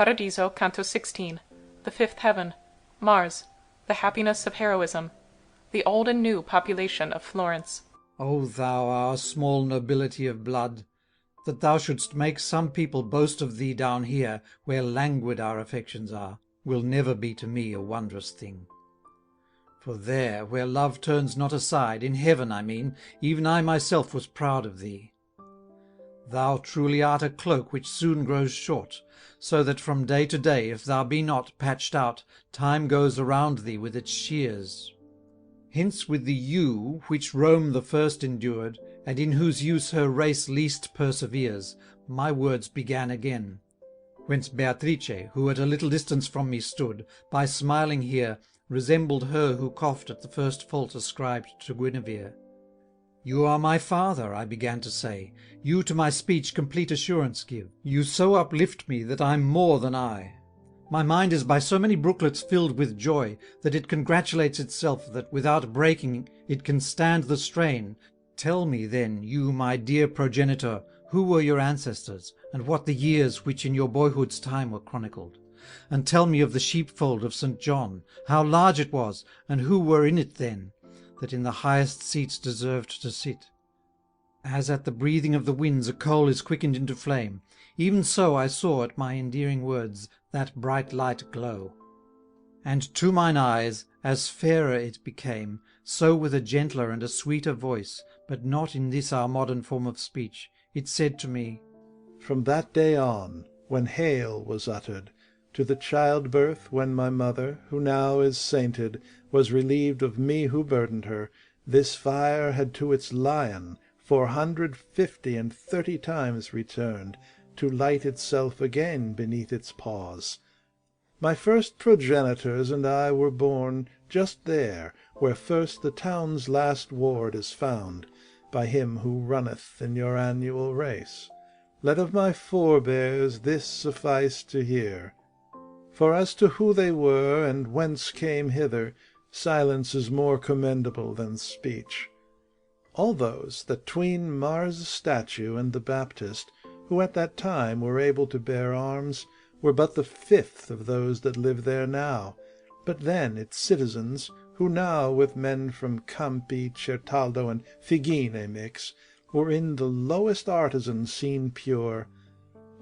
Paradiso, Canto 16. The Fifth Heaven. Mars. The happiness of heroism. The old and new population of Florence. O thou, our small nobility of blood, that thou shouldst make some people boast of thee down here, where languid our affections are, will never be to me a wondrous thing. For there, where love turns not aside, in heaven I mean, even I myself was proud of thee. Thou truly art a cloak which soon grows short, so that from day to day, if thou be not patched out, time goes around thee with its shears. Hence with the yew which Rome the first endured, and in whose use her race least perseveres, my words began again. Whence Beatrice, who at a little distance from me stood, by smiling here, resembled her who coughed at the first fault ascribed to Guinevere. You are my father, I began to say, you to my speech complete assurance give. You so uplift me that I'm more than I. My mind is by so many brooklets filled with joy, that it congratulates itself that without breaking it can stand the strain. Tell me then, you my dear progenitor, who were your ancestors, and what the years which in your boyhood's time were chronicled? And tell me of the sheepfold of St. John, how large it was, and who were in it then, that in the highest seats deserved to sit. As at the breathing of the winds a coal is quickened into flame, even so I saw at my endearing words that bright light glow. And to mine eyes, as fairer it became, so with a gentler and a sweeter voice, but not in this our modern form of speech, it said to me, From that day on, when Hail was uttered, to the childbirth, when my mother, who now is sainted, was relieved of me who burdened her, this fire had to its lion 450 times returned, to light itself again beneath its paws. My first progenitors and I were born just there, where first the town's last ward is found, by him who runneth in your annual race. Let of my forebears this suffice to hear. For as to who they were, and whence came hither, silence is more commendable than speech. All those that tween Mars' statue and the Baptist, who at that time were able to bear arms, were but the fifth of those that live there now, but then its citizens, who now with men from Campi, Certaldo, and Figine mix, were in the lowest artisan seen pure.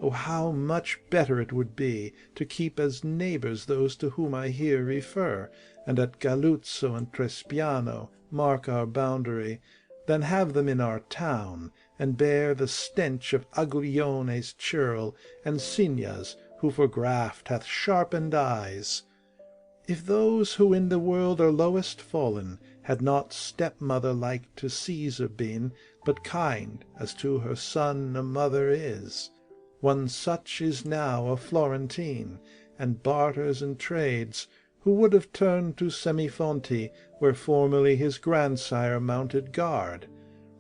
O how much better it would be to keep as neighbours those to whom I here refer, and at Galuzzo and Trespiano mark our boundary, than have them in our town, and bear the stench of Aguglione's churl, and Signa's, who for graft hath sharpened eyes. If those who in the world are lowest fallen had not stepmother like to Caesar been, but kind as to her son a mother is, one such is now a Florentine, and barters and trades, who would have turned to Semifonti, where formerly his grandsire mounted guard.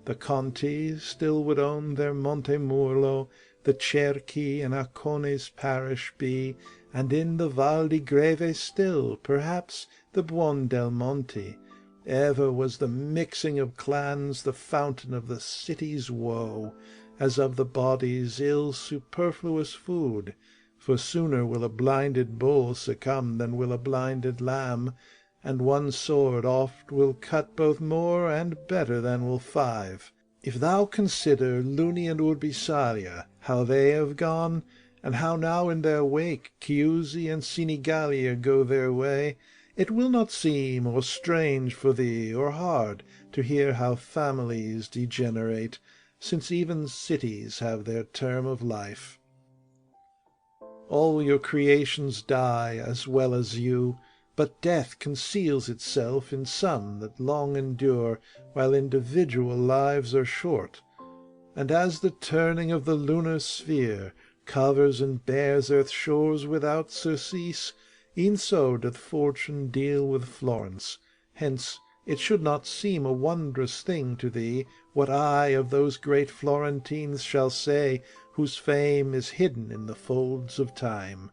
The Contis still would own their Montemurlo, the Cerchi and Accone's parish be, and in the Val di Greve still, perhaps, the Buondelmonti. Ever was the mixing of clans the fountain of the city's woe, as of the body's ill superfluous food. For sooner will a blinded bull succumb than will a blinded lamb, and one sword oft will cut both more and better than will five. If thou consider Luni and Urbisalia, how they have gone, and how now in their wake Chiusi and Sinigalia go their way, it will not seem or strange for thee or hard to hear how families degenerate, since even cities have their term of life. All your creations die as well as you, but death conceals itself in some that long endure, while individual lives are short. And as the turning of the lunar sphere covers and bears earth's shores without surcease, e'en so doth fortune deal with Florence. Hence it should not seem a wondrous thing to thee what I of those great Florentines shall say, whose fame is hidden in the folds of time.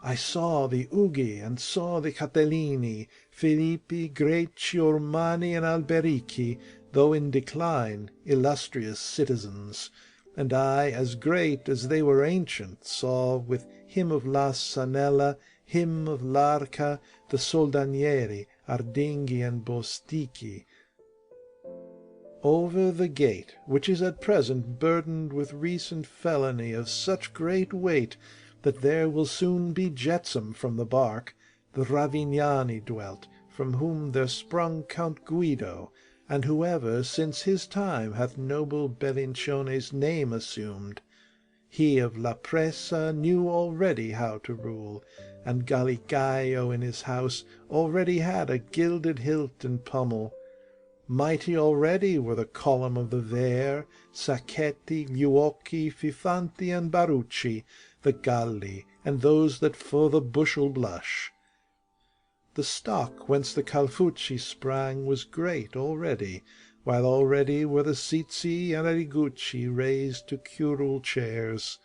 I saw the Ughi, and saw the Catellini, Filippi, Greci, Ormani, and Alberici, though in decline, illustrious citizens, and I, as great as they were ancient, saw with him of La Sanella, him of l'Arca, the Soldanieri, Ardinghi, and Bostichi, over the gate, which is at present burdened with recent felony of such great weight that there will soon be jetsam from the bark, the Ravignani dwelt, from whom there sprung Count Guido, and whoever since his time hath noble Bellincione's name assumed. He of La Presa knew already how to rule, and Gallicaio in his house already had a gilded hilt and pummel. Mighty already were the column of the Ver, Sacchetti, Luocchi, Fifanti, and Barucci, the Galli, and those that for the bushel blush. The stock whence the Calfucci sprang was great already, while already were the Sizzi and Arrigucci raised to curule chairs.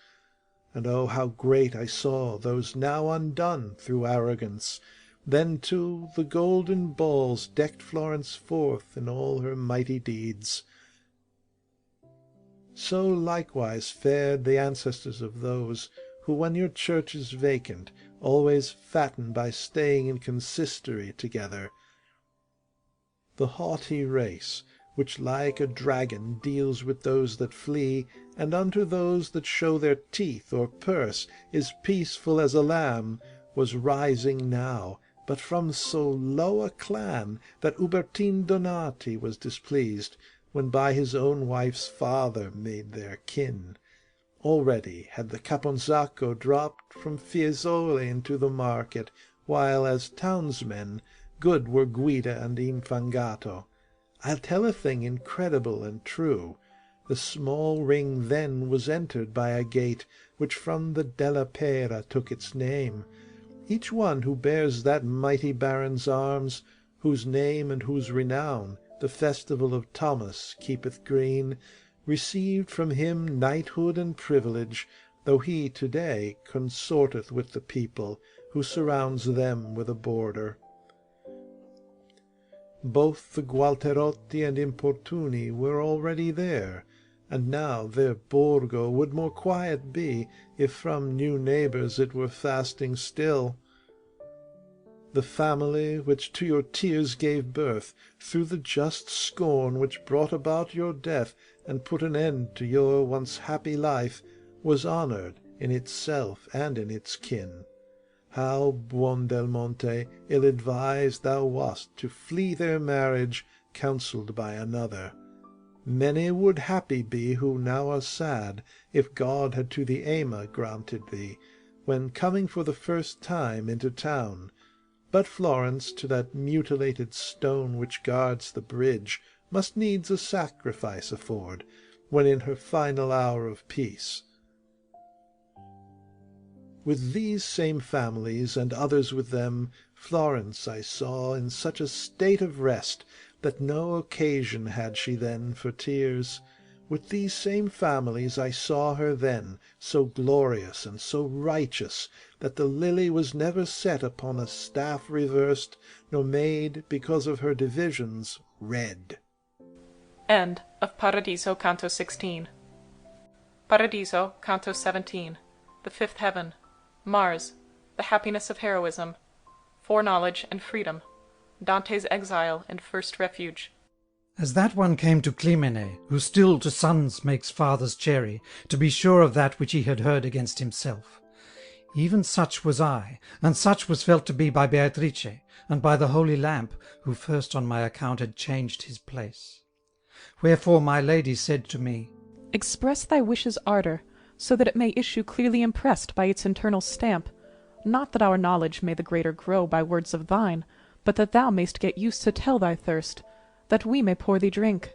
And oh, how great I saw those now undone through arrogance! Then, too, the golden balls decked Florence forth in all her mighty deeds. So likewise fared the ancestors of those who, when your church is vacant, always fatten by staying in consistory together. The haughty race, which like a dragon deals with those that flee, and unto those that show their teeth or purse is peaceful as a lamb, was rising now, but from so low a clan that Ubertine Donati was displeased, when by his own wife's father made their kin. Already had the Caponzacco dropped from Fiesole into the market, while as townsmen good were Guida and Infangato. I'll tell a thing incredible and true. The small ring then was entered by a gate, which from the Della Pera took its name. Each one who bears that mighty baron's arms, whose name and whose renown the festival of Thomas keepeth green, received from him knighthood and privilege, though he to-day consorteth with the people, who surrounds them with a border. Both the Gualterotti and Importuni were already there, and now their Borgo would more quiet be, if from new neighbours it were fasting still. The family which to your tears gave birth, through the just scorn which brought about your death and put an end to your once happy life, was honoured in itself and in its kin. How, Buondelmonte, ill-advised thou wast to flee their marriage, counselled by another! Many would happy be who now are sad, if God had to the Ama granted thee, when coming for the first time into town. But Florence to that mutilated stone which guards the bridge must needs a sacrifice afford, when in her final hour of peace. With these same families, and others with them, Florence I saw in such a state of rest, that no occasion had she then for tears. With these same families I saw her then, so glorious and so righteous, that the lily was never set upon a staff reversed, nor made, because of her divisions, red. End of Paradiso, Canto 16. Paradiso, Canto 17. The Fifth Heaven. Mars. The Happiness of Heroism. Foreknowledge and Freedom. Dante's Exile and First Refuge. As that one came to Clymene, who still to sons makes fathers chary, to be sure of that which he had heard against himself. Even such was I, and such was felt to be by Beatrice, and by the holy lamp, who first on my account had changed his place. Wherefore my lady said to me, Express thy wish's ardour, so that it may issue clearly impressed by its internal stamp, not that our knowledge may the greater grow by words of thine, but that thou mayst get used to tell thy thirst, that we may pour thee drink.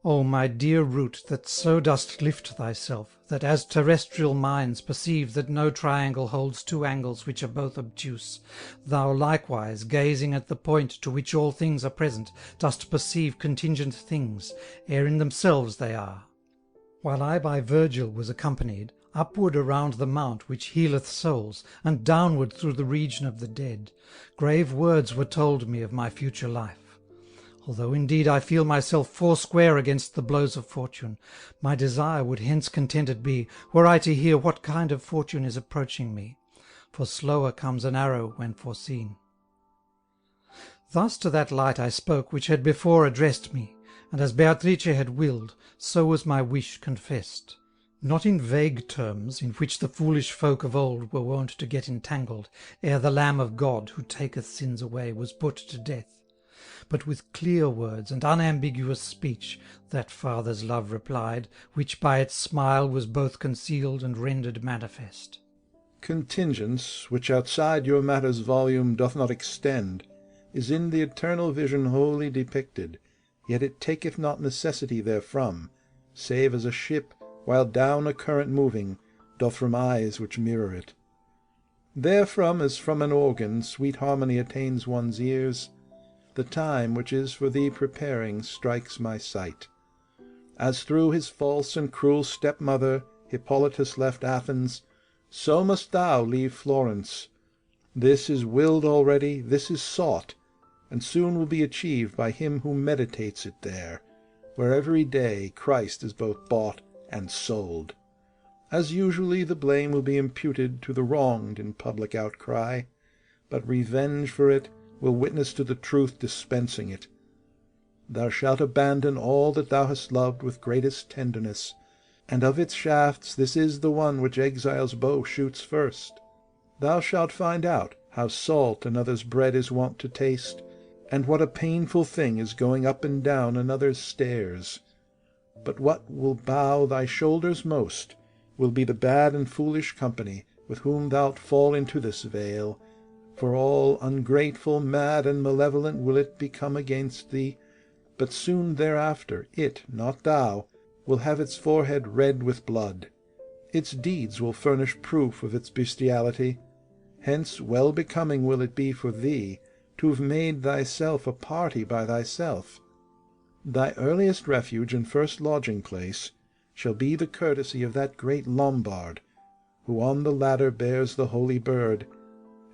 O my dear root, that so dost lift thyself, that as terrestrial minds perceive that no triangle holds two angles which are both obtuse, thou likewise, gazing at the point to which all things are present, dost perceive contingent things, ere in themselves they are. While I by Virgil was accompanied, upward around the mount which healeth souls, and downward through the region of the dead, grave words were told me of my future life. Although indeed I feel myself foursquare against the blows of fortune, my desire would hence contented be, were I to hear what kind of fortune is approaching me, for slower comes an arrow when foreseen. Thus to that light I spoke which had before addressed me, and as Beatrice had willed, so was my wish confessed. Not in vague terms, in which the foolish folk of old were wont to get entangled, ere the Lamb of God, who taketh sins away, was put to death, but with clear words and unambiguous speech, that father's love replied, which by its smile was both concealed and rendered manifest. Contingence, which outside your matter's volume doth not extend, is in the eternal vision wholly depicted, yet it taketh not necessity therefrom, save as a ship, while down a current moving, doth from eyes which mirror it. Therefrom, as from an organ sweet harmony attains one's ears, the time which is for thee preparing strikes my sight. As through his false and cruel stepmother Hippolytus left Athens, so must thou leave Florence. This is willed already, this is sought, and soon will be achieved by him who meditates it there, where every day Christ is both bought and sold. As usually the blame will be imputed to the wronged in public outcry, but revenge for it will witness to the truth dispensing it. Thou shalt abandon all that thou hast loved with greatest tenderness, and of its shafts this is the one which exile's bow shoots first. Thou shalt find out how salt another's bread is wont to taste, and what a painful thing is going up and down another's stairs. But what will bow thy shoulders most will be the bad and foolish company with whom thou'lt fall into this vale, for all ungrateful, mad, and malevolent will it become against thee, but soon thereafter it, not thou, will have its forehead red with blood. Its deeds will furnish proof of its bestiality. Hence well becoming will it be for thee to have made thyself a party by thyself. Thy earliest refuge and first lodging-place shall be the courtesy of that great Lombard, who on the ladder bears the holy bird,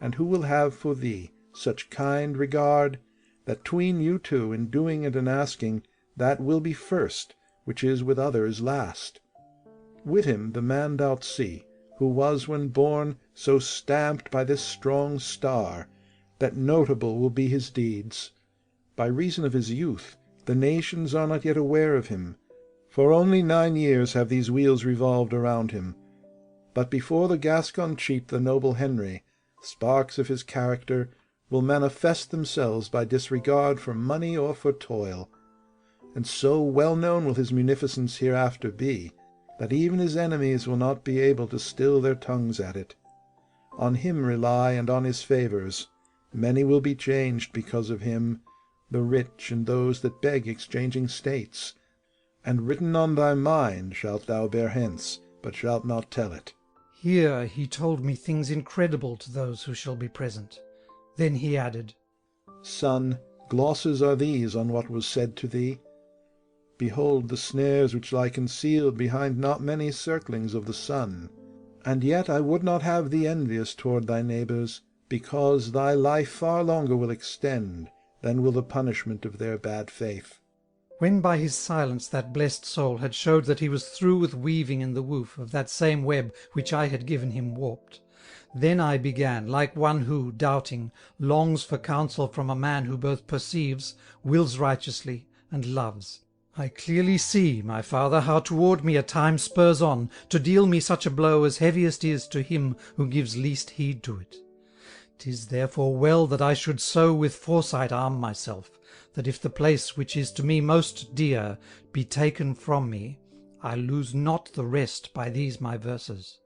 and who will have for thee such kind regard, that 'tween you two in doing and in asking, that will be first which is with others last. With him the man thou'lt see, who was when born so stamped by this strong star, that notable will be his deeds. By reason of his youth the nations are not yet aware of him, for only 9 years have these wheels revolved around him. But before the Gascon cheat, the noble Henry, sparks of his character will manifest themselves by disregard for money or for toil, and so well known will his munificence hereafter be, that even his enemies will not be able to still their tongues at it. On him rely, and on his favours. Many will be changed because of him, the rich and those that beg exchanging states, and written on thy mind shalt thou bear hence, but shalt not tell it. Here he told me things incredible to those who shall be present. Then he added, Son, glosses are these on what was said to thee. Behold the snares which lie concealed behind not many circlings of the sun. And yet I would not have thee envious toward thy neighbours, because thy life far longer will extend than will the punishment of their bad faith. When by his silence that blessed soul had showed that he was through with weaving in the woof of that same web which I had given him warped, then I began, like one who, doubting, longs for counsel from a man who both perceives, wills righteously, and loves. I clearly see, my father, how toward me a time spurs on, to deal me such a blow as heaviest is to him who gives least heed to it. 'Tis therefore well that I should so with foresight arm myself, that if the place which is to me most dear be taken from me, I lose not the rest by these my verses.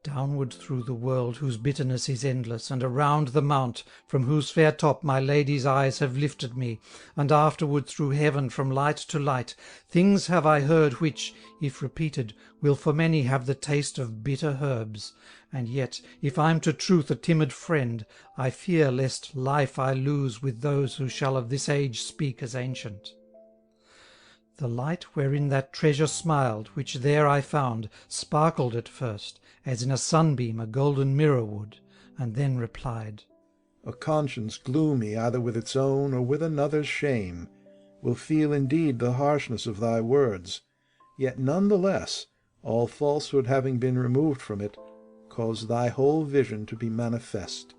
Downward through the world whose bitterness is endless, and around the mount, from whose fair top my lady's eyes have lifted me, and afterward through heaven from light to light, things have I heard which, if repeated, will for many have the taste of bitter herbs, and yet, if I'm to truth a timid friend, I fear lest life I lose with those who shall of this age speak as ancient. The light wherein that treasure smiled, which there I found, sparkled at first, as in a sunbeam a golden mirror would, and then replied, a conscience gloomy either with its own or with another's shame, will feel indeed the harshness of thy words, yet none the less, all falsehood having been removed from it, cause thy whole vision to be manifest,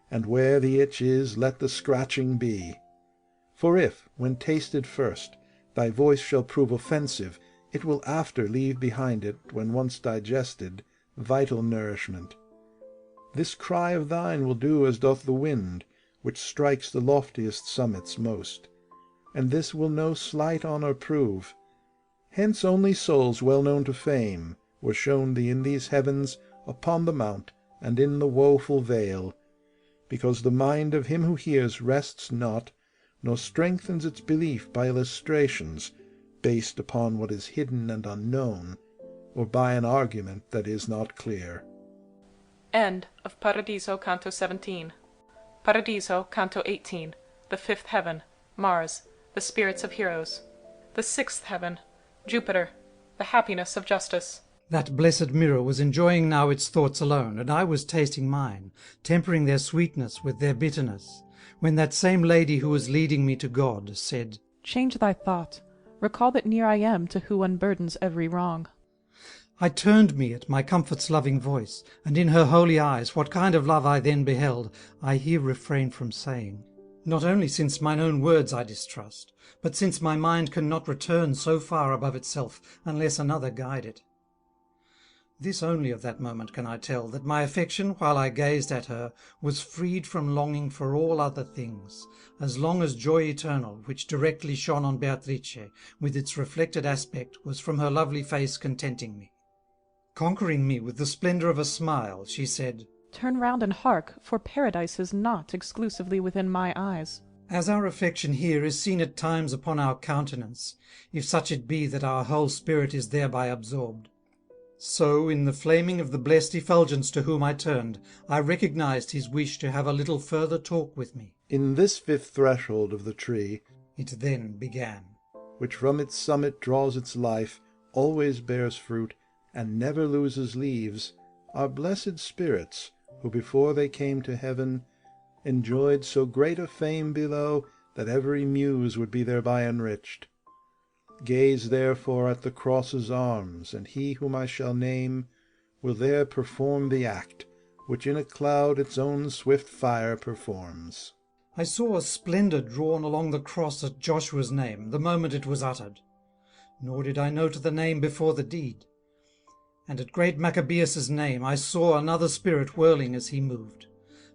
and where the itch is let the scratching be. For if, when tasted first, thy voice shall prove offensive, it will after leave behind it, when once digested, vital nourishment. This cry of thine will do as doth the wind, which strikes the loftiest summits most, and this will no slight honour prove. Hence only souls well known to fame were shown thee in these heavens, upon the mount, and in the woeful vale, because the mind of him who hears rests not, nor strengthens its belief by illustrations, based upon what is hidden and unknown, or by an argument that is not clear. End of Paradiso, Canto 17. Paradiso, Canto 18. The fifth heaven, Mars, the spirits of heroes. The sixth heaven, Jupiter, the happiness of justice. That blessed mirror was enjoying now its thoughts alone, and I was tasting mine, tempering their sweetness with their bitterness, when that same lady who was leading me to God said, Change thy thought. Recall that near I am to who unburdens every wrong. I turned me at my comfort's loving voice, and in her holy eyes what kind of love I then beheld, I here refrain from saying. Not only since mine own words I distrust, but since my mind can not return so far above itself, unless another guide it. This only of that moment can I tell, that my affection, while I gazed at her, was freed from longing for all other things, as long as joy eternal, which directly shone on Beatrice, with its reflected aspect, was from her lovely face contenting me. Conquering me with the splendour of a smile, she said, Turn round and hark, for paradise is not exclusively within my eyes. As our affection here is seen at times upon our countenance, if such it be that our whole spirit is thereby absorbed, so in the flaming of the blessed effulgence to whom I turned, I recognized his wish to have a little further talk with me. In this fifth threshold of the tree, it then began, which from its summit draws its life, always bears fruit, and never loses leaves, are blessed spirits, who before they came to heaven, enjoyed so great a fame below, that every muse would be thereby enriched. Gaze therefore at the cross's arms, and he whom I shall name will there perform the act, which in a cloud its own swift fire performs. I saw a splendour drawn along the cross at Joshua's name, the moment it was uttered. Nor did I note the name before the deed. And at great Maccabeus's name I saw another spirit whirling as he moved,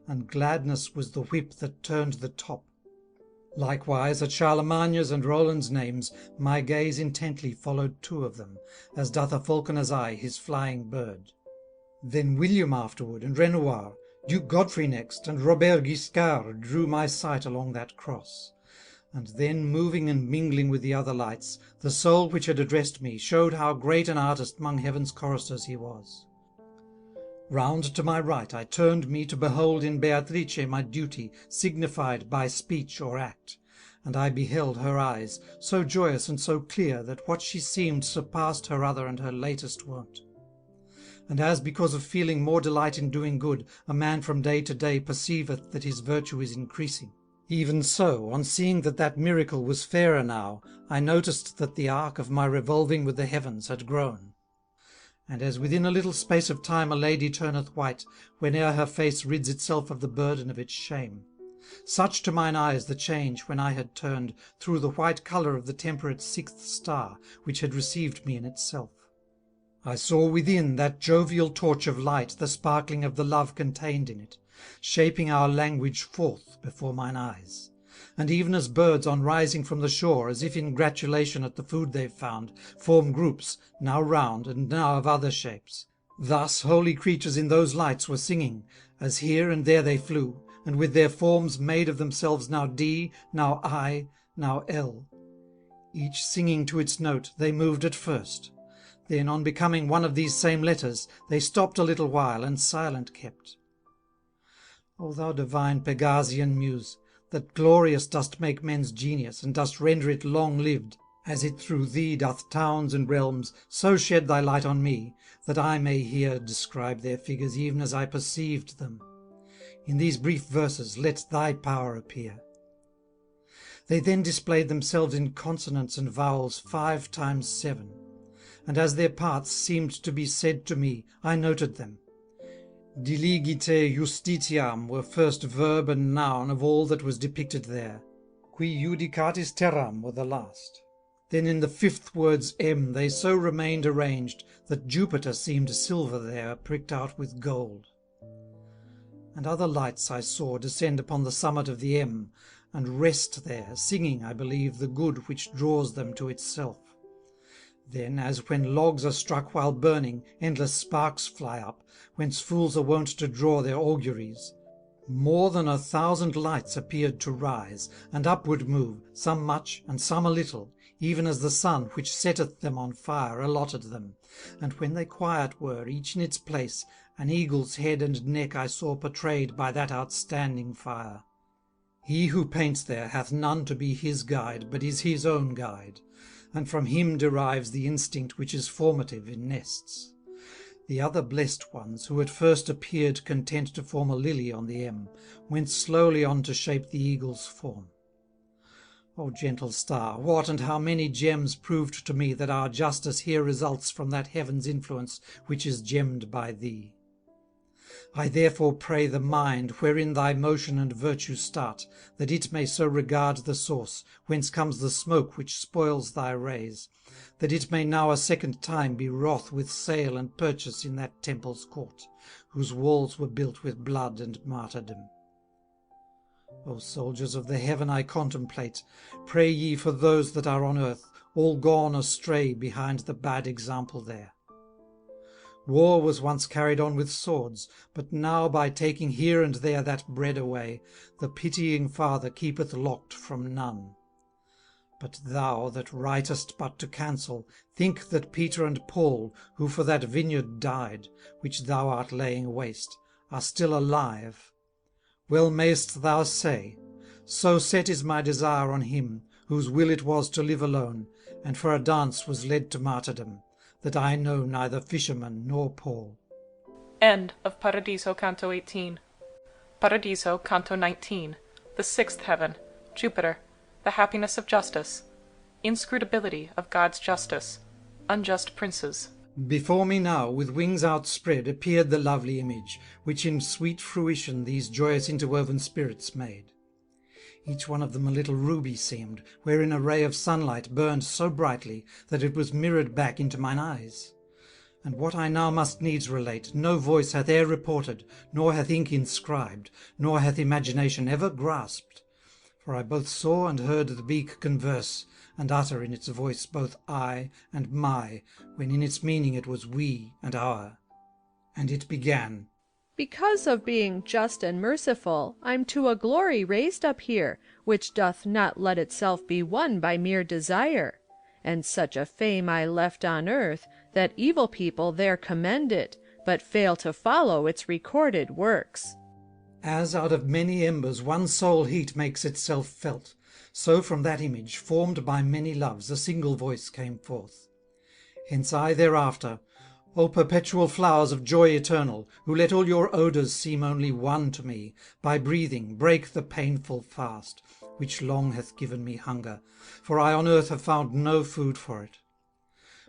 and gladness was the whip that turned the top. Likewise at Charlemagne's and Roland's names my gaze intently followed two of them, as doth a falconer's eye his flying bird. Then William afterward, and Renoir, Duke Godfrey next, and Robert Guiscard drew my sight along that cross. And then, moving and mingling with the other lights, the soul which had addressed me showed how great an artist 'mong heaven's choristers he was. Round to my right I turned me to behold in Beatrice my duty signified by speech or act, and I beheld her eyes, so joyous and so clear, that what she seemed surpassed her other and her latest wont. And as because of feeling more delight in doing good, a man from day to day perceiveth that his virtue is increasing, even so, on seeing that that miracle was fairer now, I noticed that the arc of my revolving with the heavens had grown. And as within a little space of time a lady turneth white, whene'er her face rids itself of the burden of its shame, such to mine eyes the change when I had turned through the white colour of the temperate sixth star, which had received me in itself. I saw within that jovial torch of light the sparkling of the love contained in it, shaping our language forth before mine eyes. And even as birds on rising from the shore, as if in gratulation at the food they've found, form groups, now round and now of other shapes, thus holy creatures in those lights were singing, as here and there they flew, and with their forms made of themselves now D, now I, now L. Each singing to its note, they moved at first. Then, on becoming one of these same letters, they stopped a little while, and silent kept. O thou divine Pegasian muse, that glorious dost make men's genius, and dost render it long-lived, as it through thee doth towns and realms, so shed thy light on me, that I may here describe their figures even as I perceived them. In these brief verses let thy power appear. They then displayed themselves in consonants and vowels 5 times 7, and as their parts seemed to be said to me, I noted them. Diligite justitiam were first verb and noun of all that was depicted there. Qui judicatis terram were the last. Then in the 5th word's M they so remained arranged that Jupiter seemed silver there, pricked out with gold. And other lights I saw descend upon the summit of the M, and rest there, singing, I believe, the good which draws them to itself. Then, as when logs are struck while burning, endless sparks fly up, whence fools are wont to draw their auguries. More than 1,000 lights appeared to rise, and upward move, some much, and some a little, even as the sun which setteth them on fire allotted them. And when they quiet were, each in its place, an eagle's head and neck I saw portrayed by that outstanding fire. He who paints there hath none to be his guide, but is his own guide, and from him derives the instinct which is formative in nests. The other blessed ones, who at first appeared content to form a lily on the M, went slowly on to shape the eagle's form. O gentle star, what and how many gems proved to me that our justice here results from that heaven's influence which is gemmed by thee. I therefore pray the mind, wherein thy motion and virtue start, that it may so regard the source, whence comes the smoke which spoils thy rays, that it may now a second time be wroth with sale and purchase in that temple's court, whose walls were built with blood and martyrdom. O soldiers of the heaven I contemplate, pray ye for those that are on earth, all gone astray behind the bad example there. War was once carried on with swords, but now by taking here and there that bread away, the pitying Father keepeth locked from none. But thou that writest but to cancel, think that Peter and Paul, who for that vineyard died, which thou art laying waste, are still alive. Well mayst thou say, so set is my desire on him, whose will it was to live alone, and for a dance was led to martyrdom, that I know neither fisherman nor Paul. End of Paradiso Canto 18. Paradiso Canto 19. The 6th Heaven. Jupiter. The happiness of justice. Inscrutability of God's justice. Unjust princes. Before me now, with wings outspread, appeared the lovely image, which in sweet fruition these joyous interwoven spirits made. Each one of them a little ruby seemed, wherein a ray of sunlight burned so brightly that it was mirrored back into mine eyes. And what I now must needs relate, no voice hath e'er reported, nor hath ink inscribed, nor hath imagination ever grasped. For I both saw and heard the beak converse, and utter in its voice both I and my, when in its meaning it was we and our. And it began, Because of being just and merciful, I'm to a glory raised up here, which doth not let itself be won by mere desire. And such a fame I left on earth, that evil people there commend it, but fail to follow its recorded works. As out of many embers one sole heat makes itself felt, so from that image, formed by many loves, a single voice came forth. Hence I thereafter, O perpetual flowers of joy eternal, who let all your odours seem only one to me, by breathing break the painful fast, which long hath given me hunger, for I on earth have found no food for it.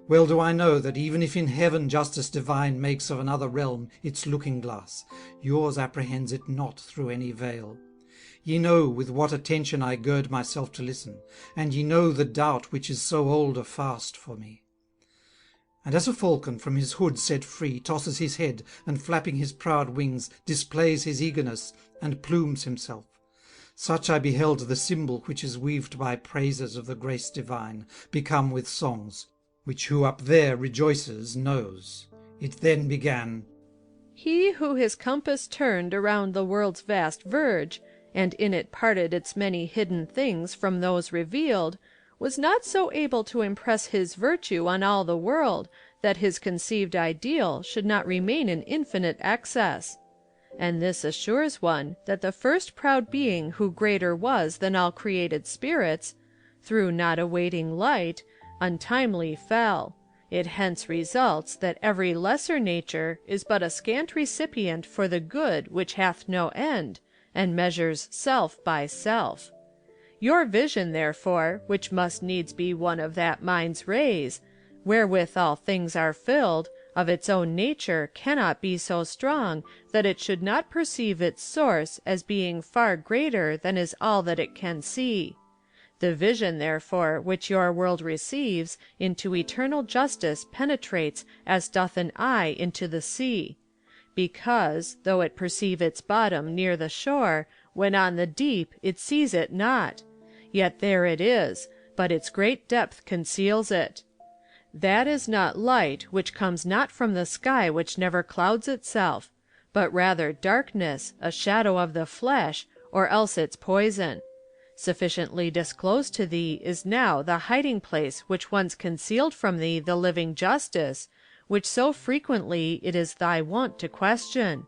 Well do I know that even if in heaven justice divine makes of another realm its looking-glass, yours apprehends it not through any veil. Ye know with what attention I gird myself to listen, and ye know the doubt which is so old a fast for me. And as a falcon from his hood set free tosses his head, and flapping his proud wings displays his eagerness, and plumes himself, such I beheld the symbol which is weaved by praises of the grace divine, become with songs, which who up there rejoices knows. It then began, He who his compass turned around the world's vast verge, and in it parted its many hidden things from those revealed, was not so able to impress his virtue on all the world, that his conceived ideal should not remain in infinite excess. And this assures one that the first proud being who greater was than all created spirits, through not awaiting light, untimely fell, It hence results that every lesser nature is but a scant recipient for the good which hath no end, and measures self by self. Your vision, therefore, which must needs be one of that mind's rays, wherewith all things are filled, of its own nature cannot be so strong that it should not perceive its source as being far greater than is all that it can see. The vision, therefore, which your world receives into eternal justice penetrates as doth an eye into the sea; because, though it perceive its bottom near the shore, when on the deep it sees it not, yet there it is, but its great depth conceals it. That is not light which comes not from the sky which never clouds itself, but rather darkness, a shadow of the flesh, or else its poison. Sufficiently disclosed to thee is now the hiding place which once concealed from thee the living justice, which so frequently it is thy wont to question.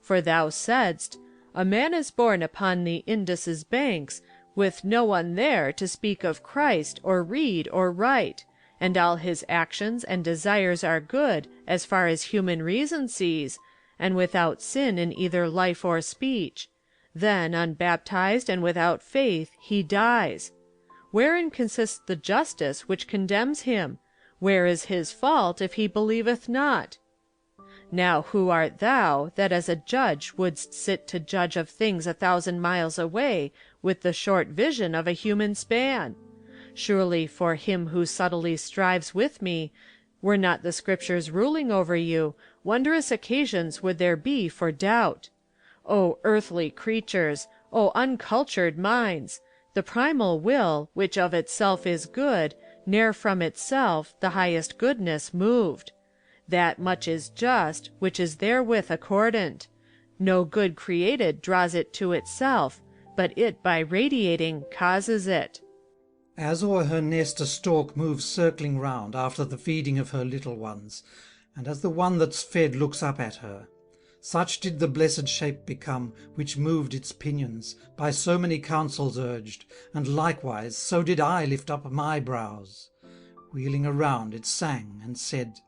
For thou saidst, A man is born upon the Indus's banks, with no one there to speak of Christ, or read, or write, and all his actions and desires are good, as far as human reason sees, and without sin in either life or speech. Then, unbaptized and without faith, he dies. Wherein consists the justice which condemns him? Where is his fault, if he believeth not? Now who art thou, that as a judge wouldst sit to judge of things 1,000 miles away, with the short vision of a human span? Surely for him who subtly strives with me, were not the Scriptures ruling over you, wondrous occasions would there be for doubt. O earthly creatures! O uncultured minds! The primal will, which of itself is good, ne'er from itself, the highest goodness, moved. That much is just, which is therewith accordant. No good created draws it to itself, but it by radiating causes it. As o'er her nest a stork moves circling round after the feeding of her little ones, and as the one that's fed looks up at her, such did the blessed shape become, which moved its pinions, by so many counsels urged, and likewise so did I lift up my brows. Wheeling around, it sang and said,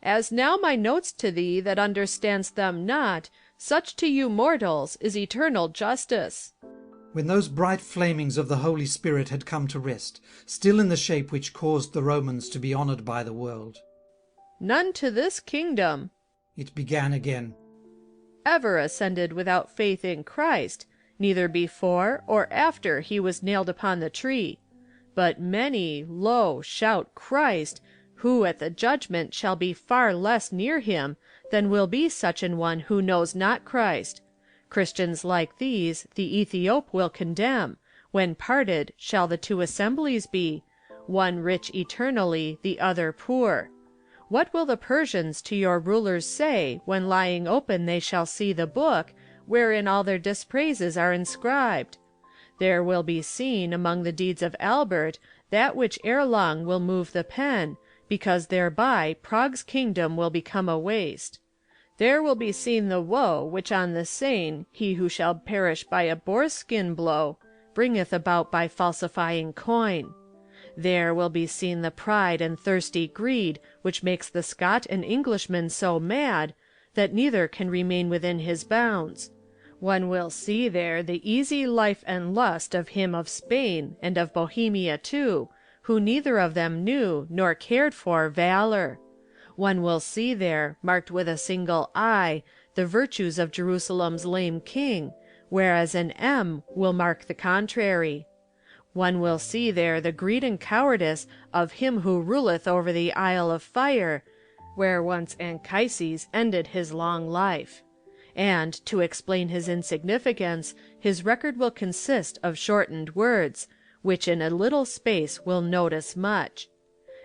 As now my notes to thee that understandst them not, such to you mortals is eternal justice. When those bright flamings of the Holy Spirit had come to rest, still in the shape which caused the Romans to be honoured by the world, None to this kingdom, it began again, ever ascended without faith in Christ, neither before or after he was nailed upon the tree. But many, lo, shout Christ, who at the judgment shall be far less near him than will be such an one who knows not Christ. Christians like these the Ethiop will condemn, when parted shall the two assemblies be, one rich eternally, the other poor. What will the Persians to your rulers say when lying open they shall see the book, wherein all their dispraises are inscribed? There will be seen among the deeds of Albert that which ere long will move the pen, because thereby Prague's kingdom will become a waste. There will be seen the woe which on the Seine he who shall perish by a boar's skin blow bringeth about by falsifying coin. There will be seen the pride and thirsty greed which makes the Scot and Englishman so mad that neither can remain within his bounds. One will see there the easy life and lust of him of Spain and of Bohemia too, who neither of them knew nor cared for valor. One will see there, marked with a single eye, the virtues of Jerusalem's lame king, whereas an M will mark the contrary. One will see there the greed and cowardice of him who ruleth over the Isle of Fire, where once Anchises ended his long life. And, to explain his insignificance, his record will consist of shortened words, which in a little space will notice much.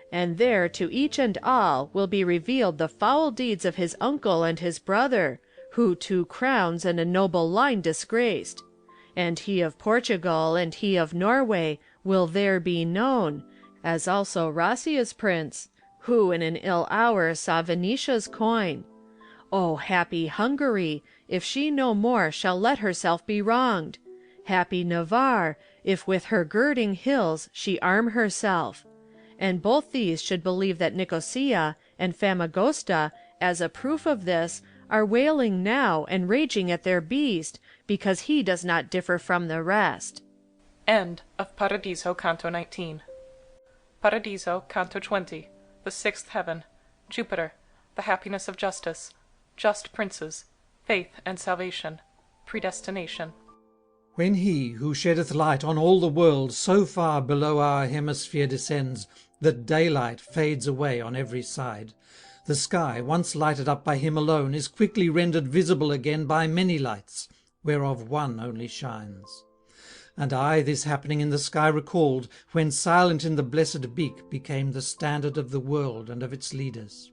And there to each and all will be revealed the foul deeds of his uncle and his brother, who 2 crowns and a noble line disgraced. And he of Portugal and he of Norway will there be known, as also Rossia's prince, who in an ill hour saw Venetia's coin. O happy Hungary, if she no more shall let herself be wronged! Happy Navarre, if with her girding hills she arm herself! and both these should believe that Nicosia and Famagosta, as a proof of this, are wailing now and raging at their beast, because he does not differ from the rest. End of Paradiso, Canto 19. Paradiso, Canto 20. The sixth heaven. Jupiter. The happiness of justice. Just princes. Faith and salvation. Predestination. When he who sheddeth light on all the world so far below our hemisphere descends that daylight fades away on every side, the sky, once lighted up by him alone, is quickly rendered visible again by many lights, whereof one only shines. And I this happening in the sky recalled, when silent in the blessed beak became the standard of the world and of its leaders.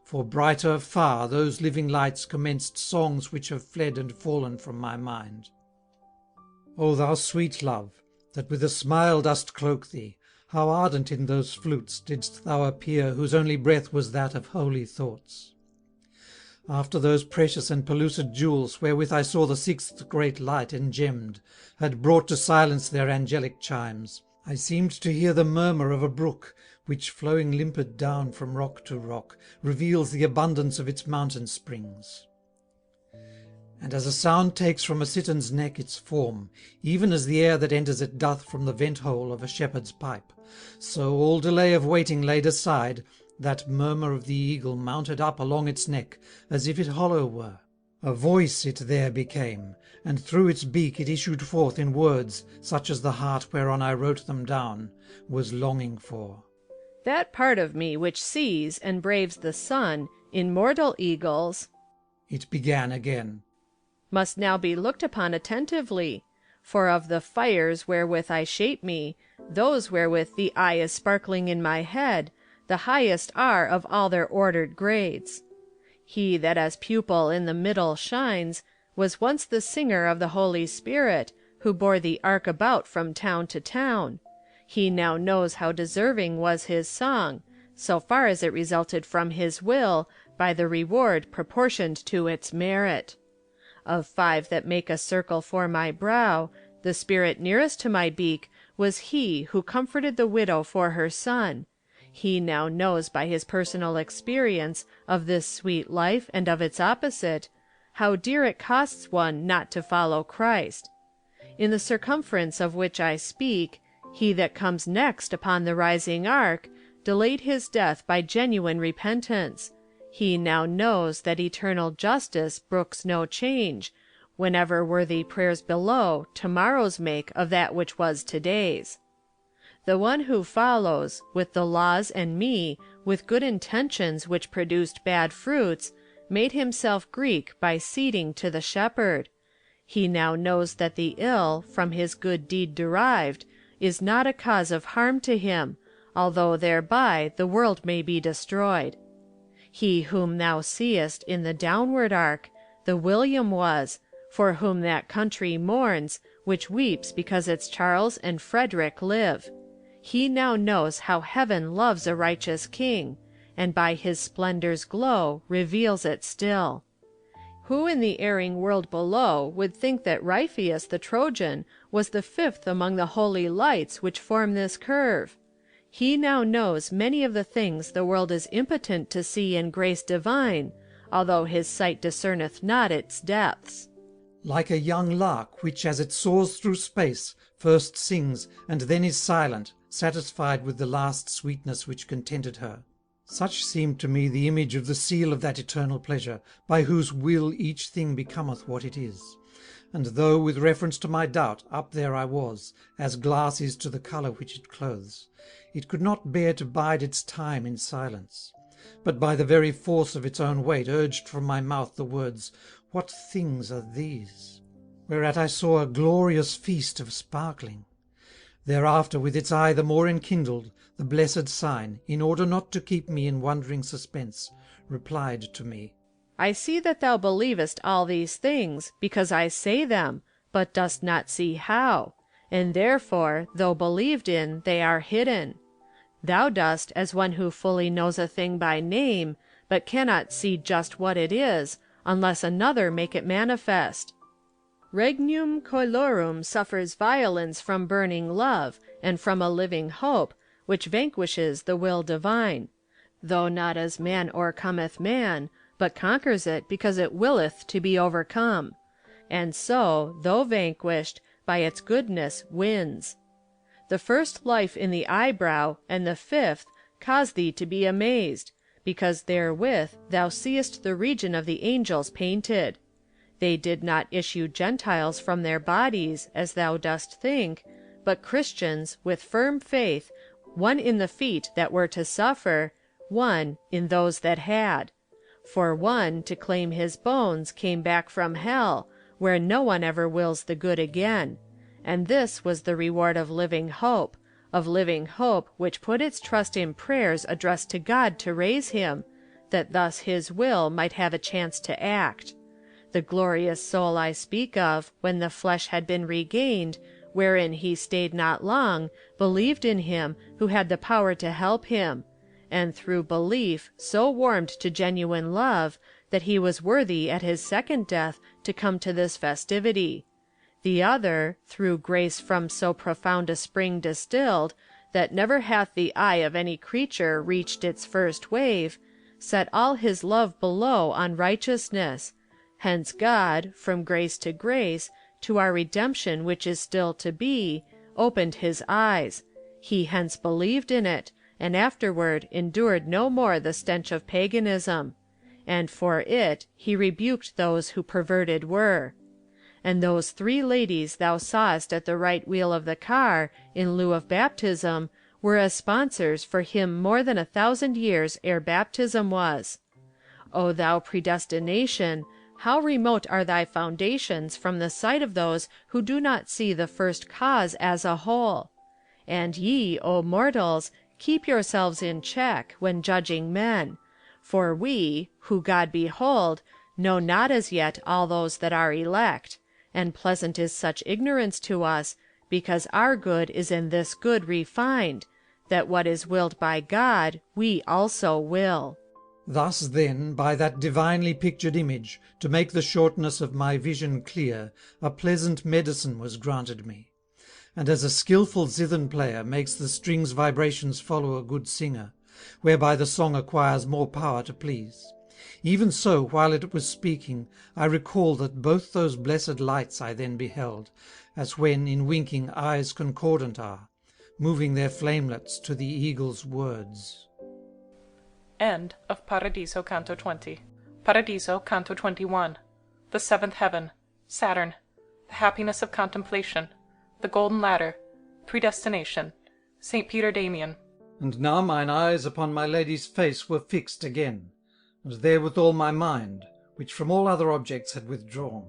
For brighter far those living lights commenced songs which have fled and fallen from my mind. O thou sweet love, that with a smile dost cloak thee, how ardent in those flutes didst thou appear, whose only breath was that of holy thoughts! After those precious and pellucid jewels, wherewith I saw the sixth great light engemmed, had brought to silence their angelic chimes, I seemed to hear the murmur of a brook, which, flowing limpid down from rock to rock, reveals the abundance of its mountain springs. And as a sound takes from a citern's neck its form, even as the air that enters it doth from the vent-hole of a shepherd's pipe, so, all delay of waiting laid aside, that murmur of the eagle mounted up along its neck, as if it hollow were. A voice it there became, and through its beak it issued forth in words, such as the heart whereon I wrote them down was longing for. That part of me which sees and braves the sun in mortal eagles, it began again, must now be looked upon attentively, for of the fires wherewith I shape me, those wherewith the eye is sparkling in my head, the highest are of all their ordered grades. He that as pupil in the middle shines, was once the singer of the Holy Spirit, who bore the ark about from town to town. He now knows how deserving was his song, so far as it resulted from his will, by the reward proportioned to its merit. Of 5 that make a circle for my brow, the spirit nearest to my beak was he who comforted the widow for her son. He now knows by his personal experience of this sweet life and of its opposite, how dear it costs one not to follow Christ. In the circumference of which I speak, he that comes next upon the rising ark delayed his death by genuine repentance. He now knows that eternal justice brooks no change, whenever worthy prayers below tomorrow's make of that which was today's. The one who follows, with the laws and me, with good intentions which produced bad fruits, made himself Greek by ceding to the shepherd. He now knows that the ill, from his good deed derived, is not a cause of harm to him, although thereby the world may be destroyed. He whom thou seest in the downward ark, the William was, for whom that country mourns, which weeps because its Charles and Frederick live. He now knows how heaven loves a righteous king, and by his splendor's glow reveals it still. Who in the erring world below would think that Ripheus the Trojan was the 5th among the holy lights which form this curve? He now knows many of the things the world is impotent to see in grace divine, although his sight discerneth not its depths. Like a young lark, which as it soars through space, first sings, and then is silent, satisfied with the last sweetness which contented her. Such seemed to me the image of the seal of that eternal pleasure, by whose will each thing becometh what it is. And though, with reference to my doubt, up there I was, as glass is to the colour which it clothes, it could not bear to bide its time in silence, but by the very force of its own weight urged from my mouth the words, "What things are these?" Whereat I saw a glorious feast of sparkling. Thereafter, with its eye the more enkindled, the blessed sign, in order not to keep me in wondering suspense, replied to me, I see that thou believest all these things, because I say them, but dost not see how, and therefore, though believed in, they are hidden. Thou dost as one who fully knows a thing by name, but cannot see just what it is, unless another make it manifest. Regnum coelorum suffers violence from burning love, and from a living hope, which vanquishes the will divine, though not as man o'ercometh man, but conquers it because it willeth to be overcome, and so, though vanquished, by its goodness wins. The first life in the eyebrow and the fifth cause thee to be amazed, because therewith thou seest the region of the angels painted. They did not issue Gentiles from their bodies, as thou dost think, but Christians, with firm faith, one in the feet that were to suffer, one in those that had. For one, to claim his bones, came back from hell, where no one ever wills the good again. And this was the reward of living hope which put its trust in prayers addressed to God to raise him, that thus his will might have a chance to act. The glorious soul I speak of, when the flesh had been regained, wherein he stayed not long, believed in him who had the power to help him, and through belief so warmed to genuine love that he was worthy at his second death to come to this festivity. The other, through grace from so profound a spring distilled, that never hath the eye of any creature reached its first wave, set all his love below on righteousness. Hence God, from grace, to our redemption which is still to be, opened his eyes. He hence believed in it, and afterward endured no more the stench of paganism. And for it he rebuked those who perverted were. And those 3 ladies thou sawest at the right wheel of the car, in lieu of baptism, were as sponsors for him more than 1,000 years ere baptism was. O thou predestination, how remote are thy foundations from the sight of those who do not see the first cause as a whole! And ye, O mortals, keep yourselves in check, when judging men. For we, who God behold, know not as yet all those that are elect, and pleasant is such ignorance to us, because our good is in this good refined, that what is willed by God we also will. Thus then, by that divinely pictured image, to make the shortness of my vision clear, a pleasant medicine was granted me. And as a skilful zithen player makes the strings' vibrations follow a good singer, whereby the song acquires more power to please, even so, while it was speaking, I recall that both those blessed lights I then beheld, as when, in winking, eyes concordant are, moving their flamelets to the eagle's words. End of Paradiso Canto 20. Paradiso Canto 21. The seventh heaven. Saturn. The happiness of contemplation. The golden ladder. Predestination. St. Peter Damian. And now mine eyes upon my lady's face were fixed again, and therewithal my mind, which from all other objects had withdrawn.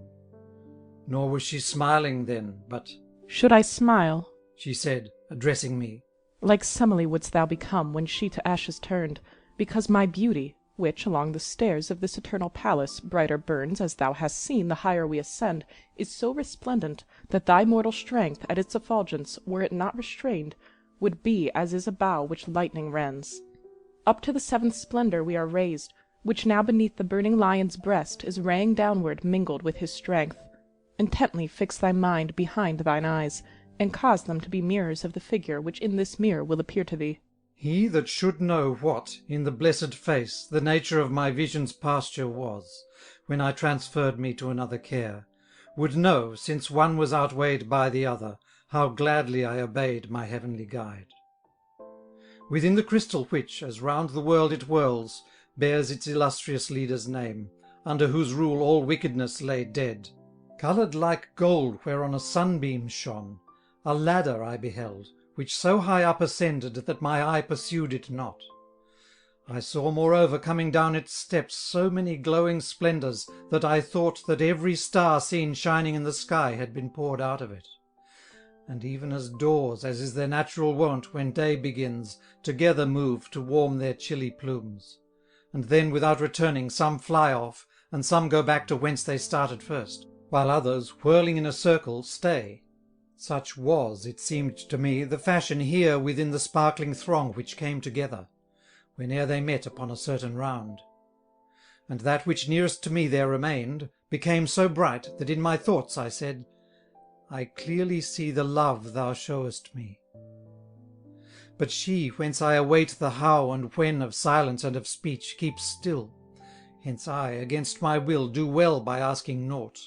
Nor was she smiling then, but, Should I smile? she said, addressing me, Like Semele wouldst thou become when she to ashes turned, because my beauty, which along the stairs of this eternal palace brighter burns as thou hast seen the higher we ascend, is so resplendent that thy mortal strength at its effulgence, were it not restrained, would be as is a bough which lightning rends. Up to the seventh splendour we are raised, which now beneath the burning lion's breast is raying downward mingled with his strength. Intently fix thy mind behind thine eyes, and cause them to be mirrors of the figure which in this mirror will appear to thee. He that should know what, in the blessed face, the nature of my vision's pasture was, when I transferred me to another care, would know, since one was outweighed by the other, how gladly I obeyed my heavenly guide. Within the crystal which, as round the world it whirls, bears its illustrious leader's name, under whose rule all wickedness lay dead, coloured like gold whereon a sunbeam shone, a ladder I beheld, which so high up ascended that my eye pursued it not. I saw moreover coming down its steps so many glowing splendours that I thought that every star seen shining in the sky had been poured out of it. And even as doors, as is their natural wont when day begins, together move to warm their chilly plumes, and then without returning some fly off, and some go back to whence they started first, while others, whirling in a circle, stay. Such was, it seemed to me, the fashion here within the sparkling throng which came together, whene'er they met upon a certain round. And that which nearest to me there remained, became so bright, that in my thoughts I said, I clearly see the love thou showest me. But she, whence I await the how and when of silence and of speech, keeps still. Hence I, against my will, do well by asking naught.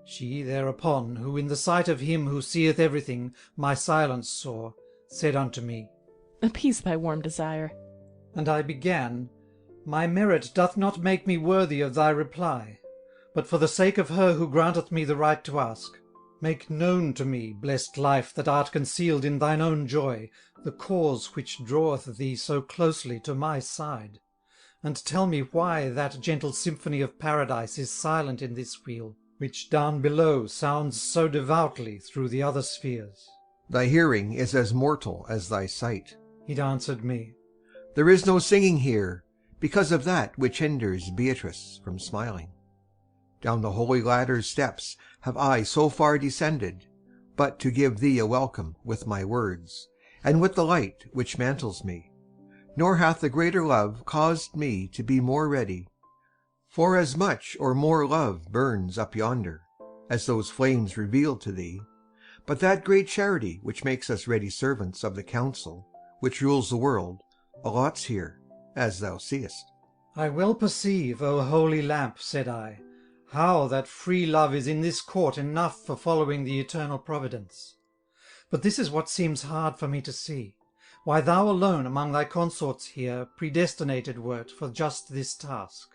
She thereupon, who in the sight of him who seeth everything my silence saw, said unto me, Appease thy warm desire. And I began, My merit doth not make me worthy of thy reply, but for the sake of her who granteth me the right to ask, make known to me, blessed life that art concealed in thine own joy, the cause which draweth thee so closely to my side, and tell me why that gentle symphony of paradise is silent in this wheel, which down below sounds so devoutly through the other spheres. Thy hearing is as mortal as thy sight. It answered me, There is no singing here, because of that which hinders Beatrice from smiling. Down the holy ladder's steps have I so far descended, but to give thee a welcome with my words, and with the light which mantles me. Nor hath the greater love caused me to be more ready. For as much or more love burns up yonder, as those flames reveal to thee, but that great charity which makes us ready servants of the council which rules the world, allots here, as thou seest. I well perceive, O holy lamp, said I, how that free love is in this court enough for following the eternal providence. But this is what seems hard for me to see, why thou alone among thy consorts here predestinated wert for just this task.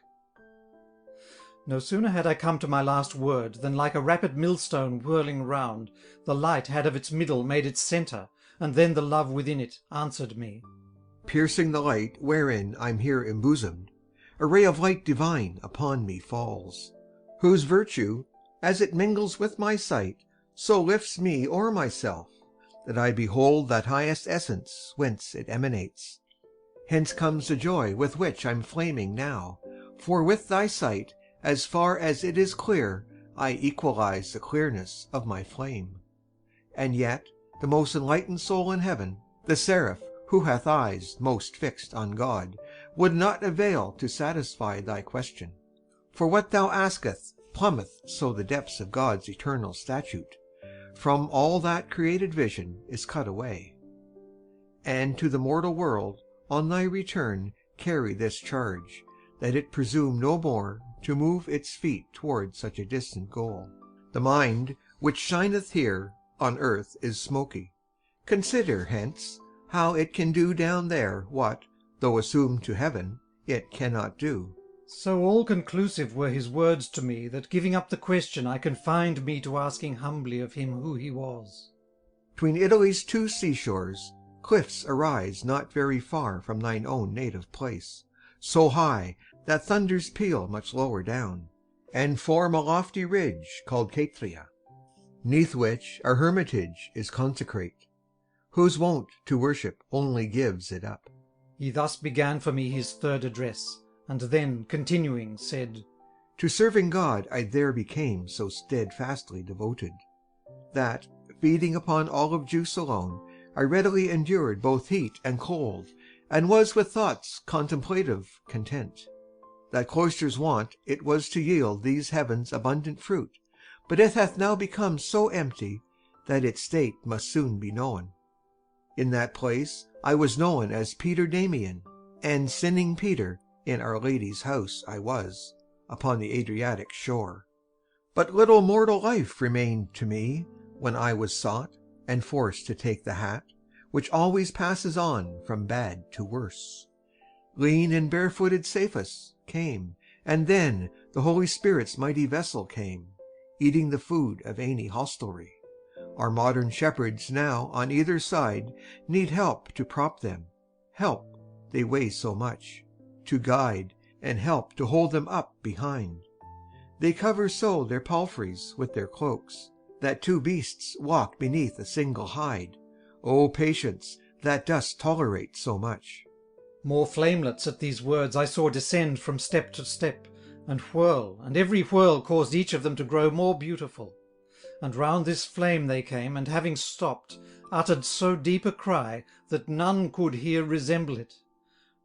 No sooner had I come to my last word, than like a rapid millstone whirling round, the light had of its middle made its centre, and then the love within it answered me. Piercing the light wherein I'm here embosomed, a ray of light divine upon me falls, whose virtue, as it mingles with my sight, so lifts me o'er myself, that I behold that highest essence whence it emanates. Hence comes the joy with which I'm flaming now, for with thy sight, as far as it is clear, I equalize the clearness of my flame. And yet the most enlightened soul in heaven, the seraph who hath eyes most fixed on God, would not avail to satisfy thy question. For what thou askest plumbeth so the depths of God's eternal statute, from all that created vision is cut away. And to the mortal world on thy return carry this charge, that it presume no more to move its feet toward such a distant goal. The mind which shineth here on earth is smoky. Consider hence how it can do down there what, though assumed to heaven, it cannot do. So all-conclusive were his words to me, that giving up the question I confined me to asking humbly of him who he was. 'Tween Italy's two seashores, cliffs arise not very far from thine own native place, so high that thunders peal much lower down, and form a lofty ridge called Catria, 'neath which our hermitage is consecrate, whose wont to worship only gives it up. He thus began for me his third address, and then, continuing, said, To serving God I there became so steadfastly devoted, that, feeding upon olive juice alone, I readily endured both heat and cold, and was with thoughts contemplative content. That cloister's wont it was to yield these heavens abundant fruit, but it hath now become so empty, that its state must soon be known. In that place I was known as Peter Damian, and sinning Peter in Our Lady's house I was, upon the Adriatic shore. But little mortal life remained to me, when I was sought, and forced to take the hat, which always passes on from bad to worse. Lean and barefooted Cephas came, and then the Holy Spirit's mighty vessel came, eating the food of any hostelry. Our modern shepherds now on either side need help to prop them, help, they weigh so much, to guide, and help to hold them up behind. They cover so their palfreys with their cloaks, that two beasts walk beneath a single hide. O patience, that dost tolerate so much! More flamelets at these words I saw descend from step to step, and whirl, and every whirl caused each of them to grow more beautiful. And round this flame they came, and having stopped, uttered so deep a cry, that none could here resemble it.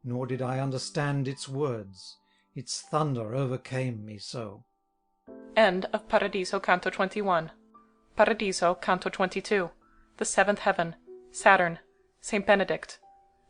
Nor did I understand its words, its thunder overcame me so. End of Paradiso Canto 21. Paradiso Canto 22. The Seventh Heaven. Saturn. Saint Benedict.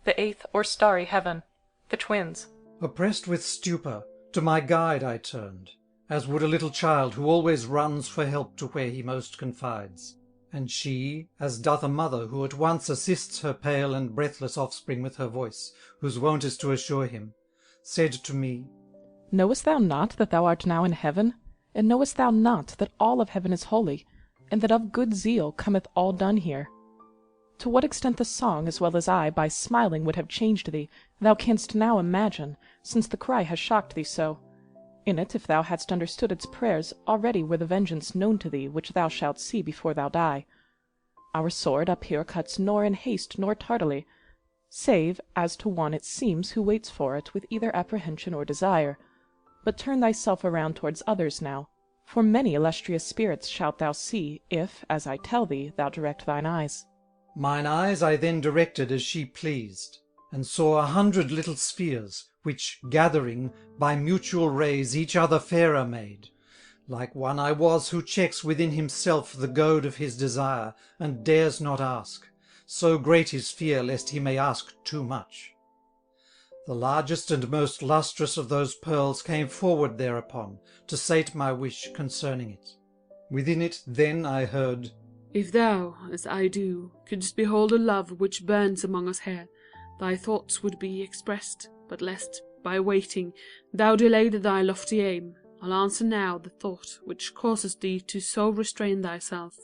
The eighth or starry heaven. The twins. Oppressed with stupor, to my guide I turned, as would a little child who always runs for help to where he most confides. And she, as doth a mother who at once assists her pale and breathless offspring with her voice, whose wont is to assure him, said to me, Knowest thou not that thou art now in heaven? And knowest thou not that all of heaven is holy, and that of good zeal cometh all done here? To what extent the song, as well as I, by smiling would have changed thee, thou canst now imagine, since the cry has shocked thee so. In it, if thou hadst understood its prayers, already were the vengeance known to thee which thou shalt see before thou die. Our sword up here cuts nor in haste nor tardily, save as to one it seems who waits for it with either apprehension or desire. But turn thyself around towards others now, for many illustrious spirits shalt thou see, if, as I tell thee, thou direct thine eyes. Mine eyes I then directed as she pleased, and saw 100 little spheres, which, gathering, by mutual rays each other fairer made. Like one I was who checks within himself the goad of his desire, and dares not ask, so great his fear lest he may ask too much. The largest and most lustrous of those pearls came forward thereupon, to sate my wish concerning it. Within it then I heard, If thou, as I do, couldst behold a love which burns among us here, thy thoughts would be expressed, but lest, by waiting, thou delayed thy lofty aim, I'll answer now the thought which causes thee to so restrain thyself.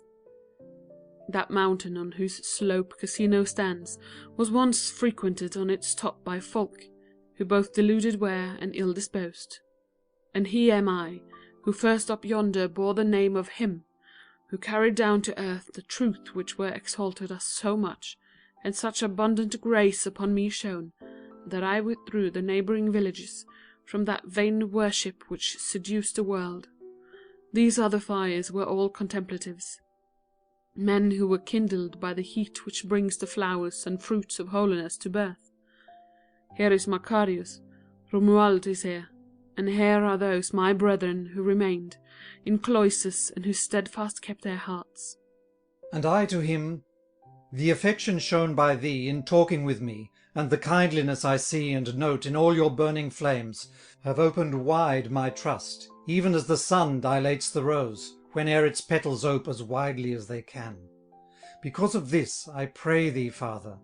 That mountain on whose slope Casino stands was once frequented on its top by folk, who both deluded were and ill disposed. And he am I, who first up yonder bore the name of him, who carried down to earth the truth which were exalted us so much, and such abundant grace upon me shone, that I withdrew the neighbouring villages from that vain worship which seduced the world. These other fires were all contemplatives, men who were kindled by the heat which brings the flowers and fruits of holiness to birth. Here is Macarius, Romuald is here, and here are those my brethren who remained in cloisters and who steadfast kept their hearts. And I to him, The affection shown by thee in talking with me, and the kindliness I see and note in all your burning flames, have opened wide my trust, even as the sun dilates the rose, whene'er its petals ope as widely as they can. Because of this, I pray thee, Father,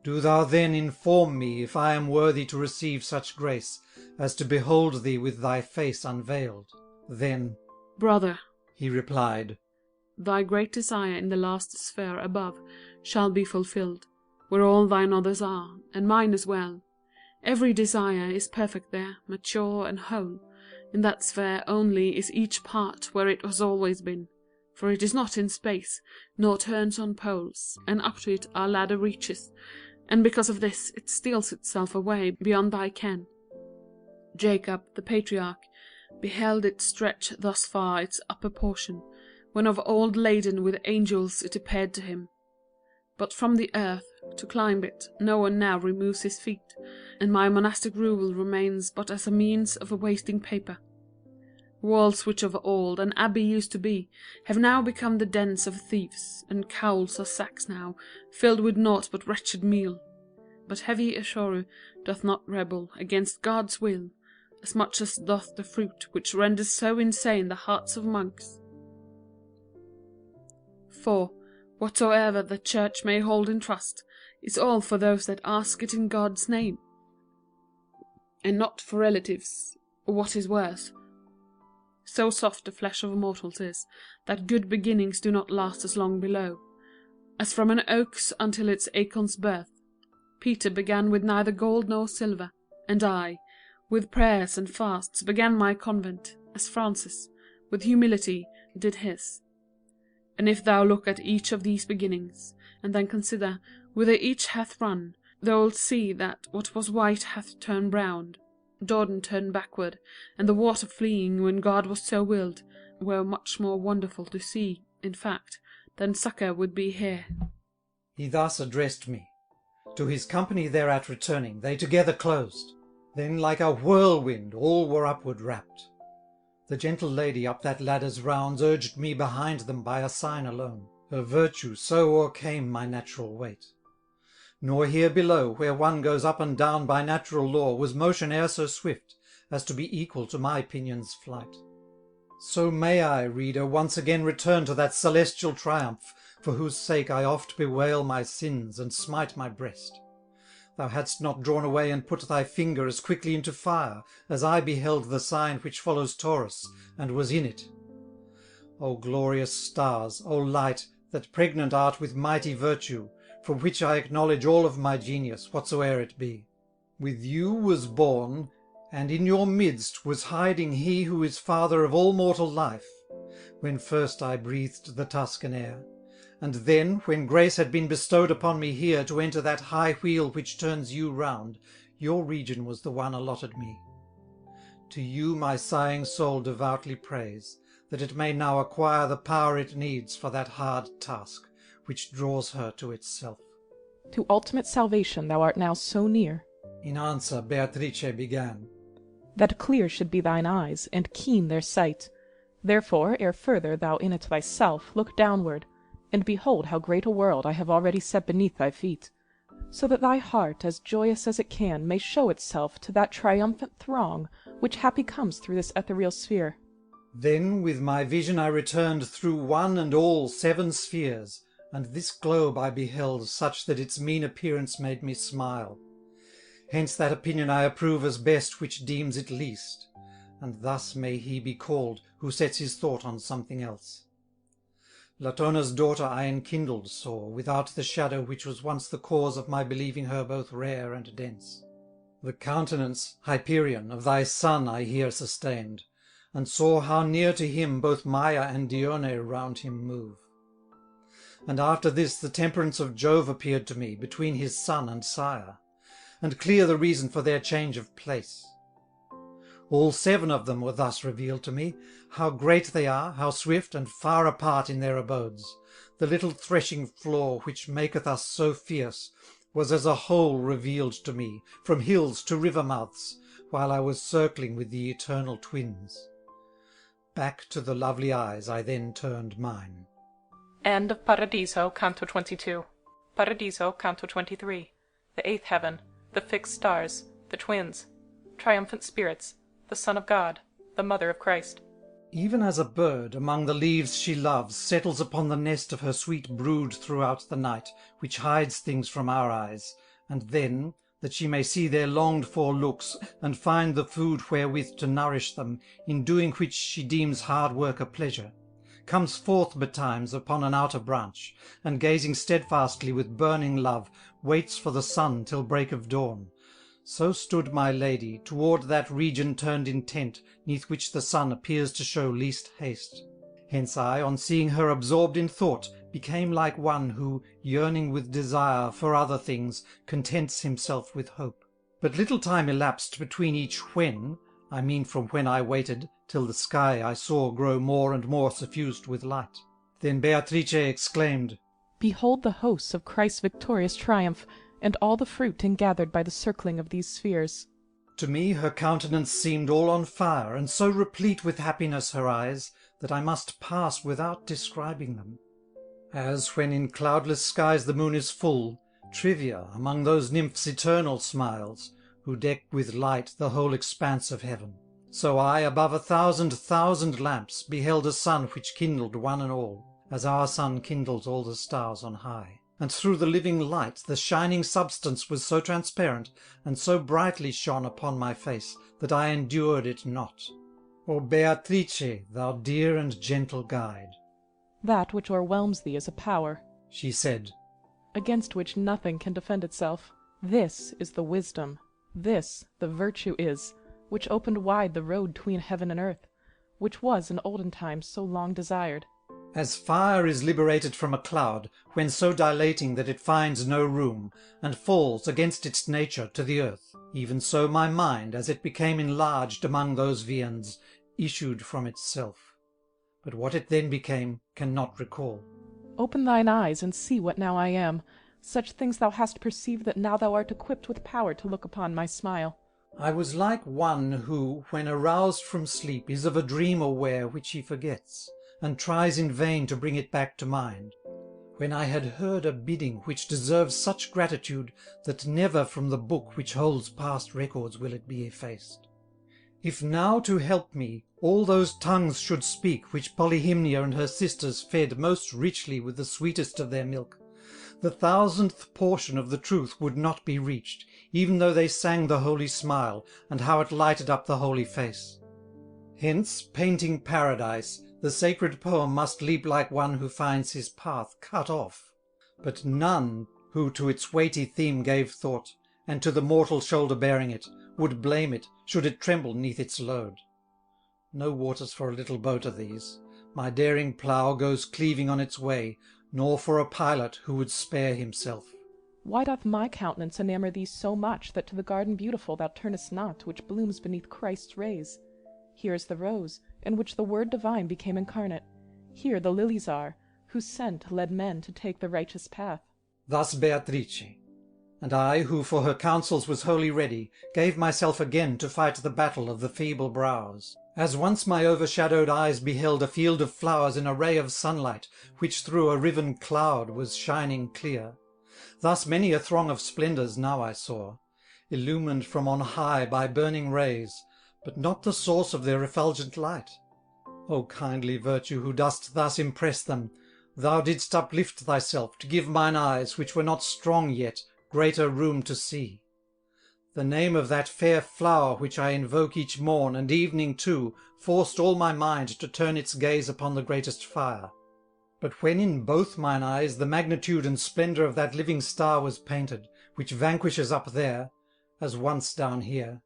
do thou then inform me if I am worthy to receive such grace as to behold thee with thy face unveiled. Then, Brother, he replied, thy great desire in the last sphere above shall be fulfilled, where all thine others are, and mine as well. Every desire is perfect there, mature and whole. In that sphere only is each part where it has always been, for it is not in space, nor turns on poles, and up to it our ladder reaches, and because of this it steals itself away beyond thy ken. Jacob, the patriarch, beheld it stretch thus far its upper portion, when of old laden with angels it appeared to him. But from the earth, to climb it, no one now removes his feet, and my monastic rule remains but as a means of wasting paper. Walls which of old an abbey used to be, have now become the dens of thieves, and cowls are sacks now, filled with naught but wretched meal. But heavy Ashoru doth not rebel against God's will, as much as doth the fruit which renders so insane the hearts of monks. For, whatsoever the Church may hold in trust, is all for those that ask it in God's name, and not for relatives, or what is worse. So soft the flesh of mortals is, that good beginnings do not last as long below, as from an oak's until its acorn's birth. Peter began with neither gold nor silver, and I, with prayers and fasts, began my convent, as Francis, with humility, did his. And if thou look at each of these beginnings, and then consider whither each hath run, thou'lt see that what was white hath turned brown, Jordan turned backward, and the water fleeing when God was so willed, were much more wonderful to see, in fact, than succour would be here. He thus addressed me. To his company thereat returning, they together closed. Then like a whirlwind all were upward rapt. The gentle lady up that ladder's rounds urged me behind them by a sign alone. Her virtue so o'ercame my natural weight. Nor here below, where one goes up and down by natural law, was motion e'er so swift as to be equal to my pinion's flight. So may I, reader, once again return to that celestial triumph, for whose sake I oft bewail my sins and smite my breast. Thou hadst not drawn away and put thy finger as quickly into fire, as I beheld the sign which follows Taurus, and was in it. O glorious stars, O light, that pregnant art with mighty virtue, from which I acknowledge all of my genius, whatsoe'er it be. With you was born, and in your midst was hiding he who is father of all mortal life, when first I breathed the Tuscan air, and then, when grace had been bestowed upon me here to enter that high wheel which turns you round, your region was the one allotted me. To you my sighing soul devoutly prays, that it may now acquire the power it needs for that hard task, which draws her to itself. To ultimate salvation thou art now so near. In answer Beatrice began. That clear should be thine eyes, and keen their sight. Therefore, ere further thou in it thyself, look downward, and behold how great a world I have already set beneath thy feet, so that thy heart, as joyous as it can, may show itself to that triumphant throng which happy comes through this ethereal sphere. Then with my vision I returned through one and all 7 spheres, and this globe I beheld such that its mean appearance made me smile. Hence that opinion I approve as best which deems it least, and thus may he be called who sets his thought on something else. Latona's daughter I enkindled saw, without the shadow which was once the cause of my believing her both rare and dense. The countenance, Hyperion, of thy son I here sustained, and saw how near to him both Maia and Dione round him move. And after this the temperance of Jove appeared to me between his son and sire, and clear the reason for their change of place. All 7 of them were thus revealed to me, how great they are, how swift and far apart in their abodes. The little threshing floor which maketh us so fierce was as a whole revealed to me, from hills to river mouths, while I was circling with the eternal twins. Back to the lovely eyes I then turned mine. End of Paradiso, Canto 22. Paradiso, Canto 23. The 8th Heaven, the fixed stars, the twins, triumphant spirits, the Son of God, the Mother of Christ. Even as a bird among the leaves she loves settles upon the nest of her sweet brood throughout the night, which hides things from our eyes, and then, that she may see their longed-for looks, and find the food wherewith to nourish them, in doing which she deems hard work a pleasure, comes forth betimes upon an outer branch, and gazing steadfastly with burning love, waits for the sun till break of dawn. So stood my lady, toward that region turned intent, neath which the sun appears to show least haste. Hence I, on seeing her absorbed in thought, became like one who, yearning with desire for other things, contents himself with hope. But little time elapsed between each when, I mean from when I waited, till the sky I saw grow more and more suffused with light. Then Beatrice exclaimed, Behold the hosts of Christ's victorious triumph, and all the fruit ingathered by the circling of these spheres. To me her countenance seemed all on fire, and so replete with happiness her eyes, that I must pass without describing them. As when in cloudless skies the moon is full, Trivia among those nymphs eternal smiles, who deck with light the whole expanse of heaven. So I, above 1,000,000 lamps, beheld a sun which kindled one and all, as our sun kindles all the stars on high. And through the living light the shining substance was so transparent, and so brightly shone upon my face, that I endured it not. O Beatrice, thou dear and gentle guide! That which o'erwhelms thee is a power, she said, against which nothing can defend itself. This is the wisdom, this the virtue is, which opened wide the road 'tween heaven and earth, which was in olden times so long desired. As fire is liberated from a cloud, when so dilating that it finds no room, and falls against its nature to the earth, even so my mind, as it became enlarged among those viands, issued from itself. But what it then became, cannot recall. Open thine eyes, and see what now I am. Such things thou hast perceived, that now thou art equipped with power to look upon my smile. I was like one who, when aroused from sleep, is of a dream aware which he forgets, and tries in vain to bring it back to mind. when I had heard a bidding which deserves such gratitude that never from the book which holds past records will it be effaced. If now to help me all those tongues should speak which Polyhymnia and her sisters fed most richly with the sweetest of their milk, the 1000th portion of the truth would not be reached, even though they sang the holy smile, and how it lighted up the holy face. Hence, painting paradise, the sacred poem must leap like one who finds his path cut off. But none who to its weighty theme gave thought, and to the mortal shoulder bearing it, would blame it, should it tremble neath its load. No waters for a little boat are these. My daring plough goes cleaving on its way, nor for a pilot who would spare himself. Why doth my countenance enamour thee so much, that to the garden beautiful thou turnest not, which blooms beneath Christ's rays? Here is the rose, in which the Word divine became incarnate. Here the lilies are, whose scent led men to take the righteous path. Thus Beatrice. And I, who for her counsels was wholly ready, gave myself again to fight the battle of the feeble brows. As once my overshadowed eyes beheld a field of flowers in a ray of sunlight, which through a riven cloud was shining clear, thus many a throng of splendours now I saw, illumined from on high by burning rays, but not the source of their effulgent light. O kindly virtue, who dost thus impress them, thou didst uplift thyself to give mine eyes, which were not strong yet, greater room to see. The name of that fair flower which I invoke each morn and evening too forced all my mind to turn its gaze upon the greatest fire. But when in both mine eyes the magnitude and splendour of that living star was painted, which vanquishes up there, as once down here,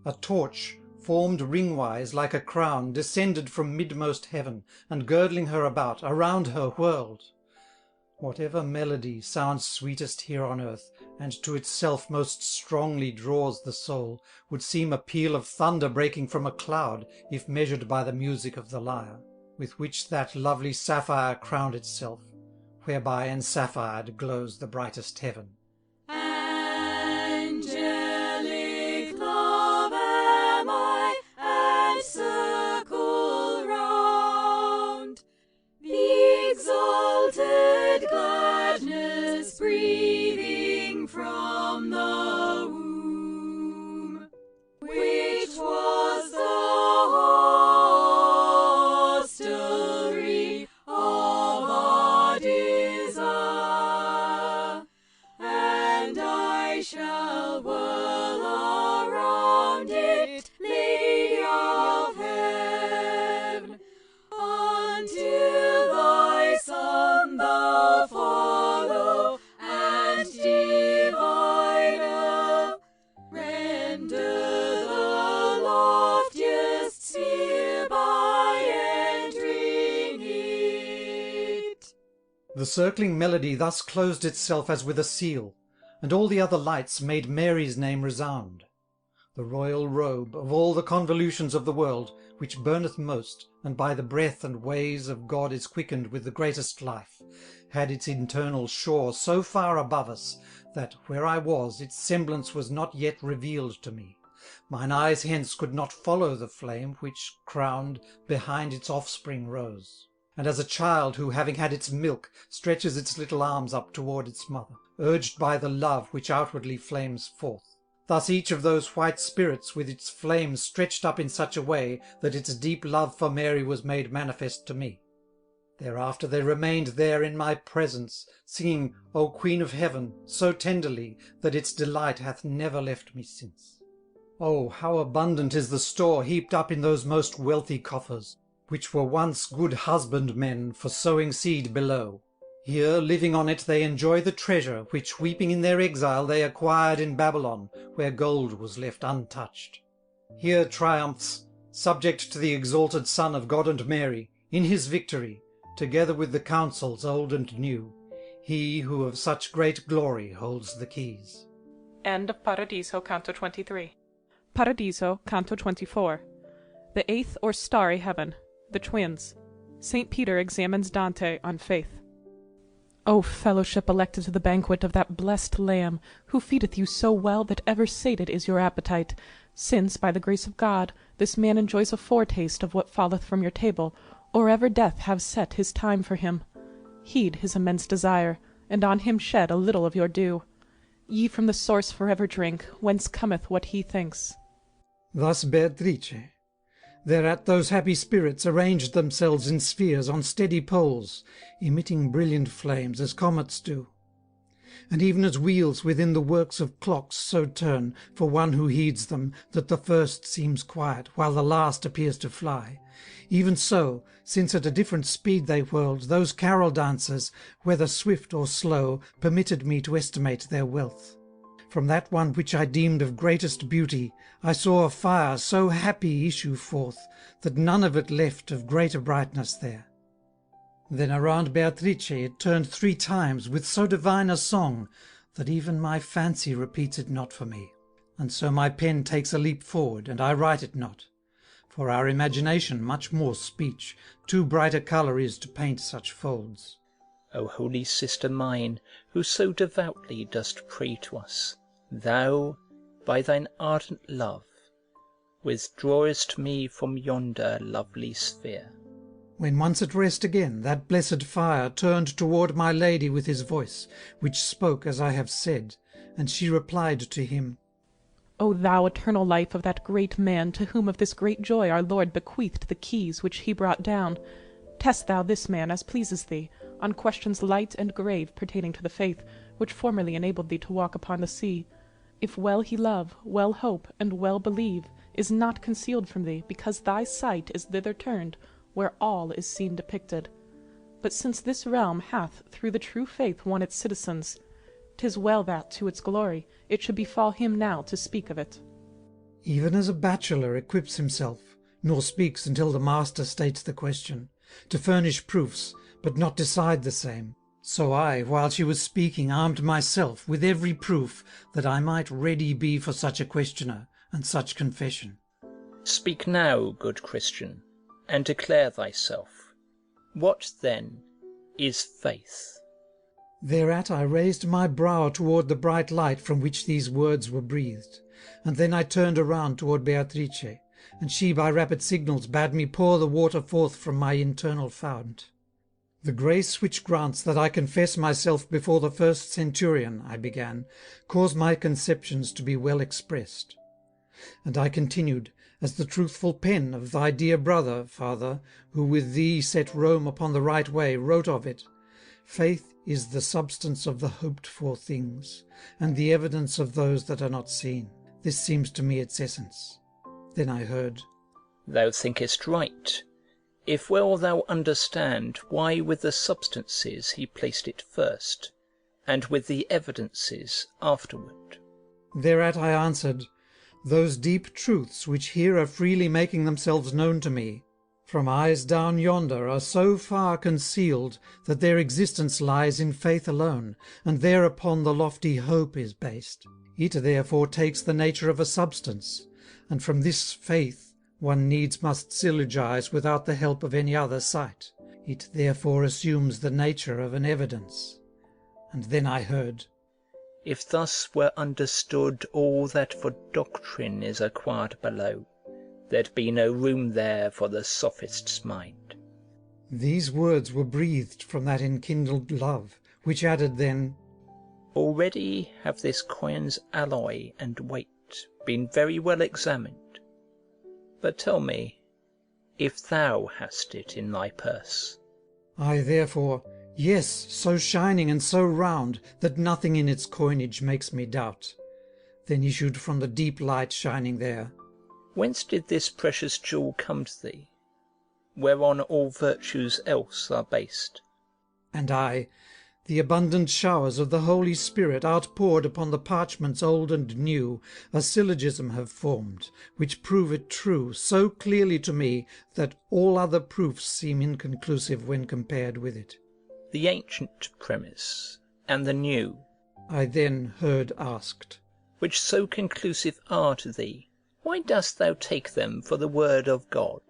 a torch, formed ring-wise like a crown, descended from midmost heaven, and girdling her about, around her whirled. Whatever melody sounds sweetest here on earth, and to itself most strongly draws the soul, would seem a peal of thunder breaking from a cloud, if measured by the music of the lyre, with which that lovely sapphire crowned itself, whereby ensaphired glows the brightest heaven. Angelic love am I, and circle round the exalted gladness breathing from the womb, which was the hostelry of our desire, and I shall whirl around it, Lady of Heaven, until thy Son thou follow, and diviner, render the loftiest sphere by entering it. The circling melody thus closed itself as with a seal, and all the other lights made Mary's name resound. The royal robe, of all the convolutions of the world, which burneth most, and by the breath and ways of God is quickened with the greatest life, had its internal shore so far above us, that, where I was, its semblance was not yet revealed to me. Mine eyes hence could not follow the flame which, crowned, behind its offspring rose. And as a child who, having had its milk, stretches its little arms up toward its mother, urged by the love which outwardly flames forth, thus each of those white spirits with its flame stretched up in such a way that its deep love for Mary was made manifest to me. Thereafter they remained there in my presence, singing, O Queen of Heaven, so tenderly that its delight hath never left me since. Oh, how abundant is the store heaped up in those most wealthy coffers, which were once good husbandmen for sowing seed below. Here, living on it, they enjoy the treasure which, weeping in their exile, they acquired in Babylon, where gold was left untouched. Here triumphs, subject to the exalted Son of God and Mary, in his victory, together with the councils old and new, he who of such great glory holds the keys. End of Paradiso, Canto 23. Paradiso, Canto 24. The eighth or starry heaven. The twins. St. Peter examines Dante on faith. O fellowship elected to the banquet of that blessed Lamb, who feedeth you so well that ever sated is your appetite, since, by the grace of God, this man enjoys a foretaste of what falleth from your table, or ever death have set his time for him. Heed his immense desire, and on him shed a little of your dew. Ye from the source forever drink, whence cometh what he thinks. Thus Beatrice. Thereat those happy spirits arranged themselves in spheres on steady poles, emitting brilliant flames as comets do. And even as wheels within the works of clocks so turn, for one who heeds them, that the first seems quiet, while the last appears to fly, even so, since at a different speed they whirled, those carol dancers, whether swift or slow, permitted me to estimate their wealth. From that one which I deemed of greatest beauty, I saw a fire so happy issue forth, that none of it left of greater brightness there. Then around Beatrice it turned 3 times with so divine a song, that even my fancy repeats it not for me. And so my pen takes a leap forward, and I write it not. For our imagination much more speech, too bright a colour is to paint such folds. O holy sister mine, who so devoutly dost pray to us, thou, by thine ardent love, withdrawest me from yonder lovely sphere. When once at rest again, that blessed fire turned toward my lady with his voice, which spoke as I have said, and she replied to him, O thou eternal life of that great man, to whom of this great joy our Lord bequeathed the keys which he brought down, test thou this man as pleases thee, on questions light and grave pertaining to the faith, which formerly enabled thee to walk upon the sea. If well he love, well hope, and well believe, is not concealed from thee, because thy sight is thither turned, where all is seen depicted. But since this realm hath through the true faith won its citizens, 'tis well that, to its glory, it should befall him now to speak of it. Even as a bachelor equips himself, nor speaks until the master states the question, to furnish proofs, but not decide the same, so I, while she was speaking, armed myself with every proof, that I might ready be for such a questioner, and such confession. Speak now, good Christian, and declare thyself. What, then, is faith? Thereat I raised my brow toward the bright light from which these words were breathed, and then I turned around toward Beatrice, and she by rapid signals bade me pour the water forth from my internal fount. The grace which grants that I confess myself before the first centurion, I began, cause my conceptions to be well expressed. And I continued, as the truthful pen of thy dear brother, Father, who with thee set Rome upon the right way, wrote of it, faith is the substance of the hoped-for things, and the evidence of those that are not seen. This seems to me its essence. Then I heard, Thou thinkest right, if well thou understand why with the substances he placed it first, and with the evidences afterward. Thereat I answered, those deep truths which here are freely making themselves known to me, from eyes down yonder, are so far concealed that their existence lies in faith alone, and thereupon the lofty hope is based. It therefore takes the nature of a substance, and from this faith one needs must syllogize without the help of any other sight. It therefore assumes the nature of an evidence. And then I heard, If thus were understood all that for doctrine is acquired below, there'd be no room there for the sophist's mind. These words were breathed from that enkindled love, which added then, Already have this coin's alloy and weight been very well examined. But tell me, if thou hast it in thy purse. I therefore, yes, so shining and so round, that nothing in its coinage makes me doubt. Then issued from the deep light shining there, Whence did this precious jewel come to thee, whereon all virtues else are based? and I, the abundant showers of the Holy Spirit outpoured upon the parchments old and new, a syllogism have formed, which prove it true so clearly to me that all other proofs seem inconclusive when compared with it. The ancient premise, and the new, I then heard asked, which so conclusive are to thee, why dost thou take them for the word of God?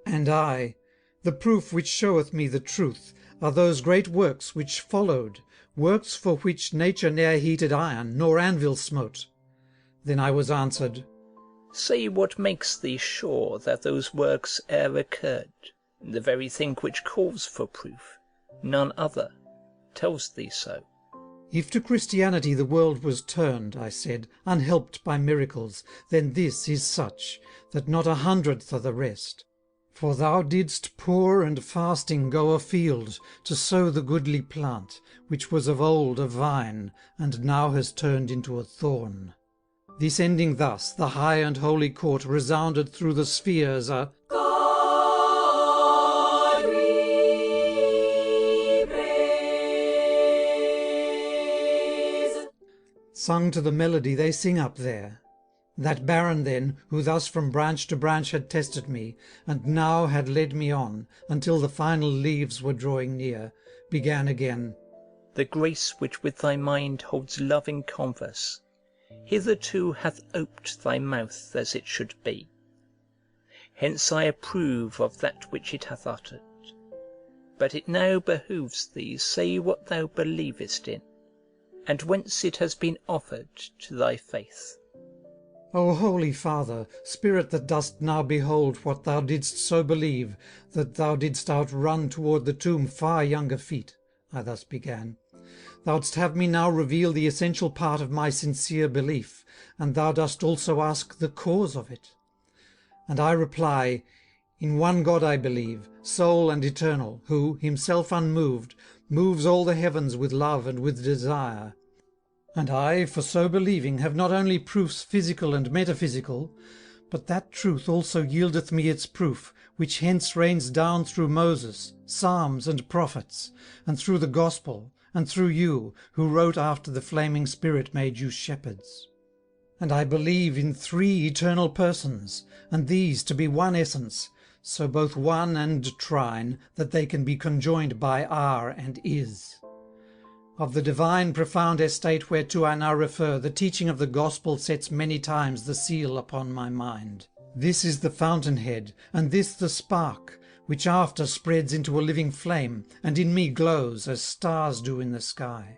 and I, the proof which showeth me the truth, are those great works which followed, works for which nature ne'er heated iron, nor anvil smote. Then I was answered, Say what makes thee sure that those works e'er occurred, the very thing which calls for proof, none other, tells thee so. If to Christianity the world was turned, I said, unhelped by miracles, then this is such, that not 100th of the rest. For thou didst poor and fasting go afield, to sow the goodly plant, which was of old a vine, and now has turned into a thorn. This ending thus, the high and holy court resounded through the spheres a God we praise. Sung to the melody they sing up there. That Baron then, who thus from branch to branch had tested me, and now had led me on, until the final leaves were drawing near, began again. The grace which with thy mind holds love in converse, hitherto hath oped thy mouth as it should be. Hence I approve of that which it hath uttered. But it now behoves thee say what thou believest in, and whence it has been offered to thy faith. O Holy Father, Spirit that dost now behold what thou didst so believe, that thou didst outrun toward the tomb far younger feet, I thus began. Thou'dst have me now reveal the essential part of my sincere belief, and thou dost also ask the cause of it. And I reply, in one God I believe, sole and eternal, who, himself unmoved, moves all the heavens with love and with desire. And I, for so believing, have not only proofs physical and metaphysical, but that truth also yieldeth me its proof, which hence rains down through Moses, Psalms, and prophets, and through the Gospel, and through you, who wrote after the flaming Spirit made you shepherds. And I believe in 3 eternal persons, and these to be one essence, so both one and trine, that they can be conjoined by are and is. Of the divine profound estate whereto I now refer, the teaching of the Gospel sets many times the seal upon my mind. This is the fountainhead, and this the spark, which after spreads into a living flame, and in me glows, as stars do in the sky.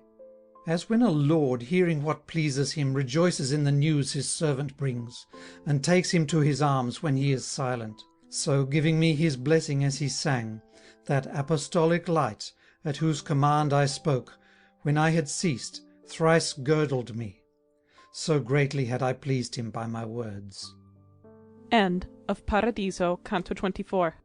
As when a lord, hearing what pleases him, rejoices in the news his servant brings, and takes him to his arms when he is silent, so, giving me his blessing as he sang, that apostolic light, at whose command I spoke, when I had ceased, thrice girdled me. So greatly had I pleased him by my words. End of Paradiso, Canto 24.